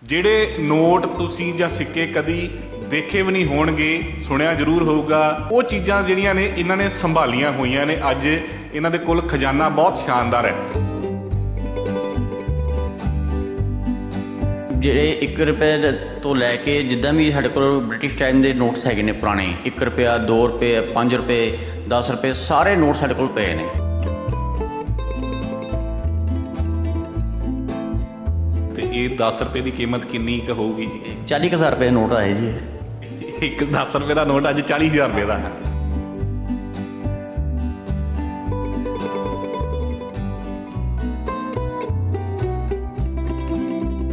ਜਿਹੜੇ ਨੋਟ ਤੁਸੀਂ ਜਾਂ ਸਿੱਕੇ ਕਦੀ ਦੇਖੇ ਵੀ ਨਹੀਂ ਹੋਣਗੇ, ਸੁਣਿਆ ਜ਼ਰੂਰ ਹੋਊਗਾ। ਉਹ ਚੀਜ਼ਾਂ ਜਿਹੜੀਆਂ ਨੇ ਇਹਨਾਂ ਨੇ ਸੰਭਾਲੀਆਂ ਹੋਈਆਂ ਨੇ। ਅੱਜ ਇਹਨਾਂ ਦੇ ਕੋਲ ਖਜ਼ਾਨਾ ਬਹੁਤ ਸ਼ਾਨਦਾਰ ਹੈ। ਜਿਹੜੇ 1 ਰੁਪਏ ਤੋਂ ਲੈ ਕੇ ਜਿੱਦਾਂ ਵੀ ਸਾਡੇ ਕੋਲ ਬ੍ਰਿਟਿਸ਼ ਟਾਈਮ ਦੇ ਨੋਟਸ ਹੈਗੇ ਨੇ ਪੁਰਾਣੇ, 1 ਰੁਪਇਆ, 2 ਰੁਪਏ, 5 ਰੁਪਏ, 10 ਰੁਪਏ, ਸਾਰੇ ਨੋਟ ਸਾਡੇ ਕੋਲ ਪਏ ਨੇ। ਤੇ ਇਹ 10 ਰੁਪਏ ਦੀ ਕੀਮਤ ਕਿੰਨੀ ਕੁ ਹੋਊਗੀ ਜੀ? 40,000 ਰੁਪਏ ਨੋਟ ਆਏ ਜੀ। ਇੱਕ 10 ਰੁਪਏ ਦਾ ਨੋਟ ਅੱਜ 40,000 ਰੁਪਏ ਦਾ ਹੈ।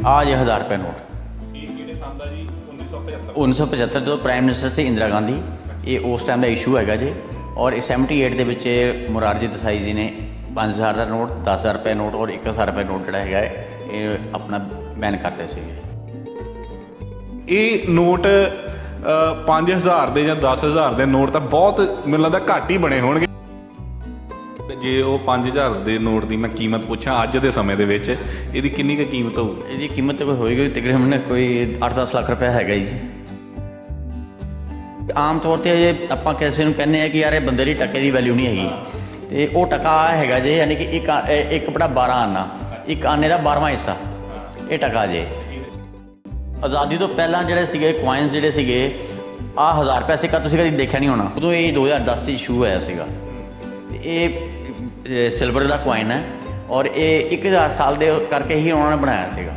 ਆ ਜੇ 1000 ਰੁਪਏ ਨੋਟ ਇਹ ਕਿਹੜੇ ਸਾਲ ਦਾ ਜੀ? 1975। 1975 ਜਦੋਂ ਪ੍ਰਾਈਮ ਮਿਨਿਸਟਰ ਸੀ ਇੰਦਰਾ ਗਾਂਧੀ, ਇਹ ਉਸ ਟਾਈਮ ਦਾ ਇਸ਼ੂ ਹੈਗਾ ਜੀ। ਔਰ 78 ਦੇ ਵਿੱਚ ਮੁਰਾਰਜੀ ਦੇਸਾਈ ਜੀ ਨੇ 5000 ਦਾ ਨੋਟ, 10,000 ਰੁਪਏ ਨੋਟ ਔਰ 1,000 ਰੁਪਏ ਨੋਟ ਜਿਹੜਾ ਹੈਗਾ ਇਹ ਆਪਣਾ ਬੈਨ ਕਰਤੇ ਸੀਗੇ। ਇਹ ਨੋਟ 5000 ਦੇ ਜਾਂ 10,000 ਦੇ ਨੋਟ ਤਾਂ ਬਹੁਤ ਮੈਨੂੰ ਲੱਗਦਾ ਘੱਟ ਹੀ ਬਣੇ ਹੋਣਗੇ। ਜੇ ਉਹ 5000 ਦੇ ਨੋਟ ਦੀ ਮੈਂ ਕੀਮਤ ਪੁੱਛਾਂ ਅੱਜ ਦੇ ਸਮੇਂ ਦੇ ਵਿੱਚ, ਇਹਦੀ ਕਿੰਨੀ ਕੁ ਕੀਮਤ ਹੋਊ? ਇਹਦੀ ਕੀਮਤ ਕੋਈ ਹੋਏਗੀ ਤਕਰੀਬਨ ਕੋਈ 8-10 ਲੱਖ ਰੁਪਏ ਹੈਗਾ ਜੀ। ਆਮ ਤੌਰ 'ਤੇ ਆਪਾਂ ਕਿਸੇ ਨੂੰ ਕਹਿੰਦੇ ਆ ਕਿ ਯਾਰ ਇਹ ਬੰਦੇ ਦੀ ਟਕੇ ਦੀ ਵੈਲਿਊ ਨਹੀਂ ਹੈਗੀ, ਤੇ ਉਹ ਟਕਾ ਹੈਗਾ ਜੇ, ਯਾਨੀ ਕਿ ਇੱਕ ਬੜਾ 12 ਆਨਾ, ਇੱਕ ਆਨੇ ਦਾ 12ਵਾਂ ਹਿੱਸਾ ਇਹ ਟਕਾ ਜੇ। ਆਜ਼ਾਦੀ ਤੋਂ ਪਹਿਲਾਂ ਜਿਹੜੇ ਸੀਗੇ ਕੁਆਇਨਸ ਜਿਹੜੇ ਸੀਗੇ, ਆਹ 1000 ਰੁਪਏ ਸਿੱਕਾ ਤੁਸੀਂ ਕਦੀ ਦੇਖਿਆ ਨਹੀਂ ਹੋਣਾ। ਉਦੋਂ ਇਹ 2010 'ਚ ਇਸ਼ੂ ਹੋਇਆ ਸੀਗਾ। ਇਹ ਸਿਲਵਰ ਦਾ ਕੁਆਇਨ ਹੈ ਔਰ ਇਹ 1000 ਸਾਲ ਦੇ ਕਰਕੇ ਹੀ ਉਹਨਾਂ ਨੇ ਬਣਾਇਆ ਸੀਗਾ।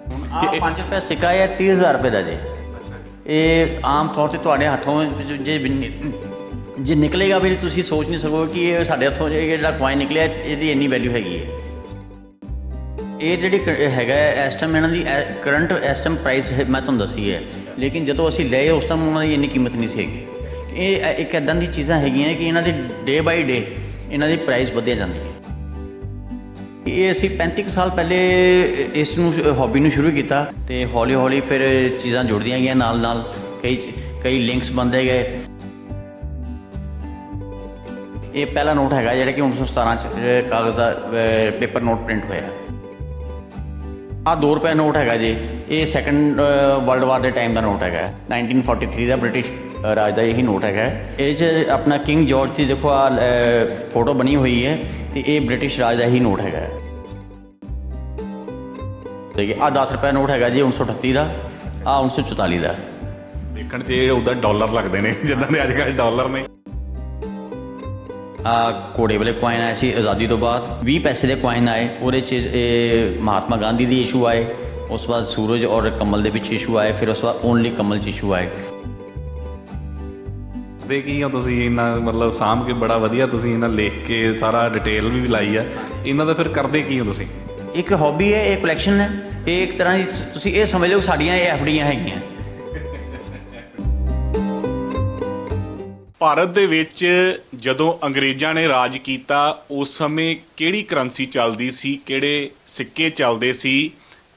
ਹੁਣ ਆਹ 5 ਰੁਪਏ ਸਿੱਕਾ ਇਹ 30,000 ਰੁਪਏ ਦਾ ਜੇ। ਇਹ ਆਮ ਤੌਰ 'ਤੇ ਤੁਹਾਡੇ ਹੱਥੋਂ ਜੇ ਨਿਕਲੇਗਾ ਵੀ ਤੁਸੀਂ ਸੋਚ ਨਹੀਂ ਸਕੋਗੇ ਕਿ ਇਹ ਸਾਡੇ ਹੱਥੋਂ ਜਿਹੜਾ ਕੁਆਇਨ ਨਿਕਲਿਆ ਇਹਦੀ ਇੰਨੀ ਵੈਲਿਊ ਹੈਗੀ ਹੈ। ਇਹ ਜਿਹੜੀ ਹੈਗਾ ਇਸ ਟਾਈਮ ਇਹਨਾਂ ਦੀ ਕਰੰਟ ਇਸ ਟਾਈਮ ਪ੍ਰਾਈਸ ਮੈਂ ਤੁਹਾਨੂੰ ਦੱਸੀ ਹੈ, ਲੇਕਿਨ ਜਦੋਂ ਅਸੀਂ ਲਏ ਉਸ ਟਾਈਮ ਉਹਨਾਂ ਦੀ ਇੰਨੀ ਕੀਮਤ ਨਹੀਂ ਸੀ ਹੈਗੀ। ਇਹ ਇੱਕ ਇੱਦਾਂ ਦੀ ਚੀਜ਼ਾਂ ਹੈਗੀਆਂ ਕਿ ਇਹਨਾਂ ਦੀ ਡੇ ਬਾਈ ਡੇ ਇਹਨਾਂ ਦੀ ਪ੍ਰਾਈਸ ਵਧਿਆ ਜਾਂਦੀ ਹੈ। ਇਹ ਅਸੀਂ 35 ਸਾਲ ਪਹਿਲੇ ਇਸ ਨੂੰ ਹੌਬੀ ਨੂੰ ਸ਼ੁਰੂ ਕੀਤਾ ਅਤੇ ਹੌਲੀ ਹੌਲੀ ਫਿਰ ਚੀਜ਼ਾਂ ਜੁੜਦੀਆਂ ਗਈਆਂ ਨਾਲ ਨਾਲ, ਕਈ ਲਿੰਕਸ ਬਣਦੇ ਗਏ। ਇਹ ਪਹਿਲਾ ਨੋਟ ਹੈਗਾ ਜਿਹੜਾ ਕਿ 1917 'ਚ ਕਾਗਜ਼ ਦਾ ਪੇਪਰ ਨੋਟ ਪ੍ਰਿੰਟ ਹੋਇਆ। ਆਹ 2 ਰੁਪਏ ਨੋਟ ਹੈਗਾ ਜੀ, ਇਹ ਸੈਕੰਡ ਵਰਲਡ ਵਾਰ ਦੇ ਟਾਈਮ ਦਾ ਨੋਟ ਹੈਗਾ। 1943 ਦਾ ਬ੍ਰਿਟਿਸ਼ ਰਾਜ ਦਾ ਇਹੀ ਨੋਟ ਹੈਗਾ। ਇਹ 'ਚ ਆਪਣਾ ਕਿੰਗ ਜਾਰਜ ਦੀ ਦੇਖੋ ਆ ਫੋਟੋ ਬਣੀ ਹੋਈ ਹੈ, ਅਤੇ ਇਹ ਬ੍ਰਿਟਿਸ਼ ਰਾਜ ਦਾ ਹੀ ਨੋਟ ਹੈਗਾ। ਦੇਖिए ਆਹ 10 ਰੁਪਏ ਨੋਟ ਹੈਗਾ ਜੀ 1938 ਦਾ, ਆਹ 1944 ਦਾ। ਦੇਖਣ 'ਚ ਇਹ ਉੱਦਾਂ ਡਾਲਰ ਲੱਗਦੇ ਨੇ ਜਿੱਦਾਂ ਦੇ ਅੱਜ ਕੱਲ੍ਹ ਡਾਲਰ ਨੇ। ਘੋੜੇ ਵਾਲੇ ਕੁਆਇਨ ਆਏ ਸੀ ਆਜ਼ਾਦੀ ਤੋਂ ਬਾਅਦ। 20 ਪੈਸੇ ਦੇ ਕੁਆਇਨ ਆਏ, ਉਹਦੇ 'ਚ ਇਹ ਮਹਾਤਮਾ ਗਾਂਧੀ ਦੀ ਇਸ਼ੂ ਆਏ, ਉਸ ਤੋਂ ਬਾਅਦ ਸੂਰਜ ਔਰ ਕਮਲ ਦੇ ਵਿੱਚ ਇਸ਼ੂ ਆਏ, ਫਿਰ ਉਸ ਤੋਂ ਬਾਅਦ ਓਨਲੀ ਕਮਲ 'ਚ ਇਸ਼ੂ ਆਏ। ਦੇ ਕੀ ਆ ਤੁਸੀਂ ਇਹਨਾਂ ਮਤਲਬ ਸਾਂਭ ਕੇ ਬੜਾ ਵਧੀਆ ਤੁਸੀਂ ਇਹਨਾਂ ਲਿਖ ਕੇ ਸਾਰਾ ਡਿਟੇਲ ਵੀ ਲਾਈ ਆ, ਇਹਨਾਂ ਦਾ ਫਿਰ ਕਰਦੇ ਕੀ ਹੋ ਤੁਸੀਂ? ਇੱਕ ਹੌਬੀ ਹੈ, ਇਹ ਕਲੈਕਸ਼ਨ ਹੈ, ਇਹ ਇੱਕ ਤਰ੍ਹਾਂ ਦੀ ਤੁਸੀਂ ਇਹ ਸਮਝ ਲਓ ਸਾਡੀਆਂ ਇਹ ਐਫਡੀਆਂ ਹੈਗੀਆਂ। ਭਾਰਤ ਦੇ ਵਿੱਚ ਜਦੋਂ ਅੰਗਰੇਜ਼ਾਂ ਨੇ ਰਾਜ ਕੀਤਾ ਉਸ ਸਮੇਂ ਕਿਹੜੀ ਕਰੰਸੀ ਚੱਲਦੀ ਸੀ, ਕਿਹੜੇ ਸਿੱਕੇ ਚੱਲਦੇ ਸੀ,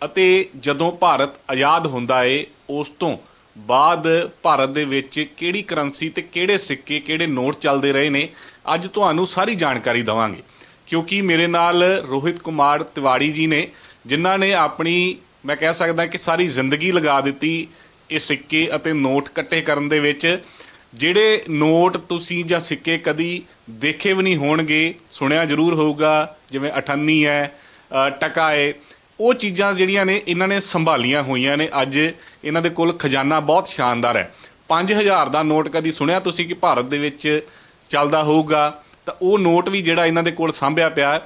ਅਤੇ ਜਦੋਂ ਭਾਰਤ ਆਜ਼ਾਦ ਹੁੰਦਾ ਏ ਉਸ ਤੋਂ ਬਾਅਦ ਭਾਰਤ ਦੇ ਵਿੱਚ ਕਿਹੜੀ ਕਰੰਸੀ ਤੇ ਕਿਹੜੇ ਸਿੱਕੇ ਕਿਹੜੇ ਨੋਟ ਚੱਲਦੇ ਰਹੇ ਨੇ, ਅੱਜ ਤੁਹਾਨੂੰ ਸਾਰੀ ਜਾਣਕਾਰੀ ਦੇਵਾਂਗੇ। ਕਿਉਂਕਿ ਮੇਰੇ ਨਾਲ ਰੋਹਿਤ ਕੁਮਾਰ ਤਿਵਾੜੀ ਜੀ ਨੇ, ਜਿਨ੍ਹਾਂ ਨੇ ਆਪਣੀ ਮੈਂ ਕਹਿ ਸਕਦਾ ਕਿ ਸਾਰੀ ਜ਼ਿੰਦਗੀ ਲਗਾ ਦਿੱਤੀ ਇਹ ਸਿੱਕੇ ਅਤੇ ਨੋਟ ਇਕੱਠੇ ਕਰਨ ਦੇ ਵਿੱਚ। ਜਿਹੜੇ ਨੋਟ ਤੁਸੀਂ ਜਾਂ ਸਿੱਕੇ ਕਦੀ ਦੇਖੇ ਵੀ ਨਹੀਂ ਹੋਣਗੇ, ਸੁਣਿਆ ਜ਼ਰੂਰ ਹੋਊਗਾ, ਜਿਵੇਂ 98 ਹੈ, ਟਕਾ ਹੈ, ਉਹ ਚੀਜ਼ਾਂ ਜਿਹੜੀਆਂ ਨੇ ਇਹਨਾਂ ਨੇ ਸੰਭਾਲੀਆਂ ਹੋਈਆਂ ਨੇ। ਅੱਜ ਇਹਨਾਂ ਦੇ ਕੋਲ ਖਜ਼ਾਨਾ ਬਹੁਤ ਸ਼ਾਨਦਾਰ ਹੈ। 5000 ਦਾ ਨੋਟ ਕਦੀ ਸੁਣਿਆ ਤੁਸੀਂ ਕਿ ਭਾਰਤ ਦੇ ਵਿੱਚ ਚੱਲਦਾ ਹੋਊਗਾ, ਤਾਂ ਉਹ ਨੋਟ ਵੀ ਜਿਹੜਾ ਇਹਨਾਂ ਦੇ ਕੋਲ ਸਾਂਭਿਆ ਪਿਆ।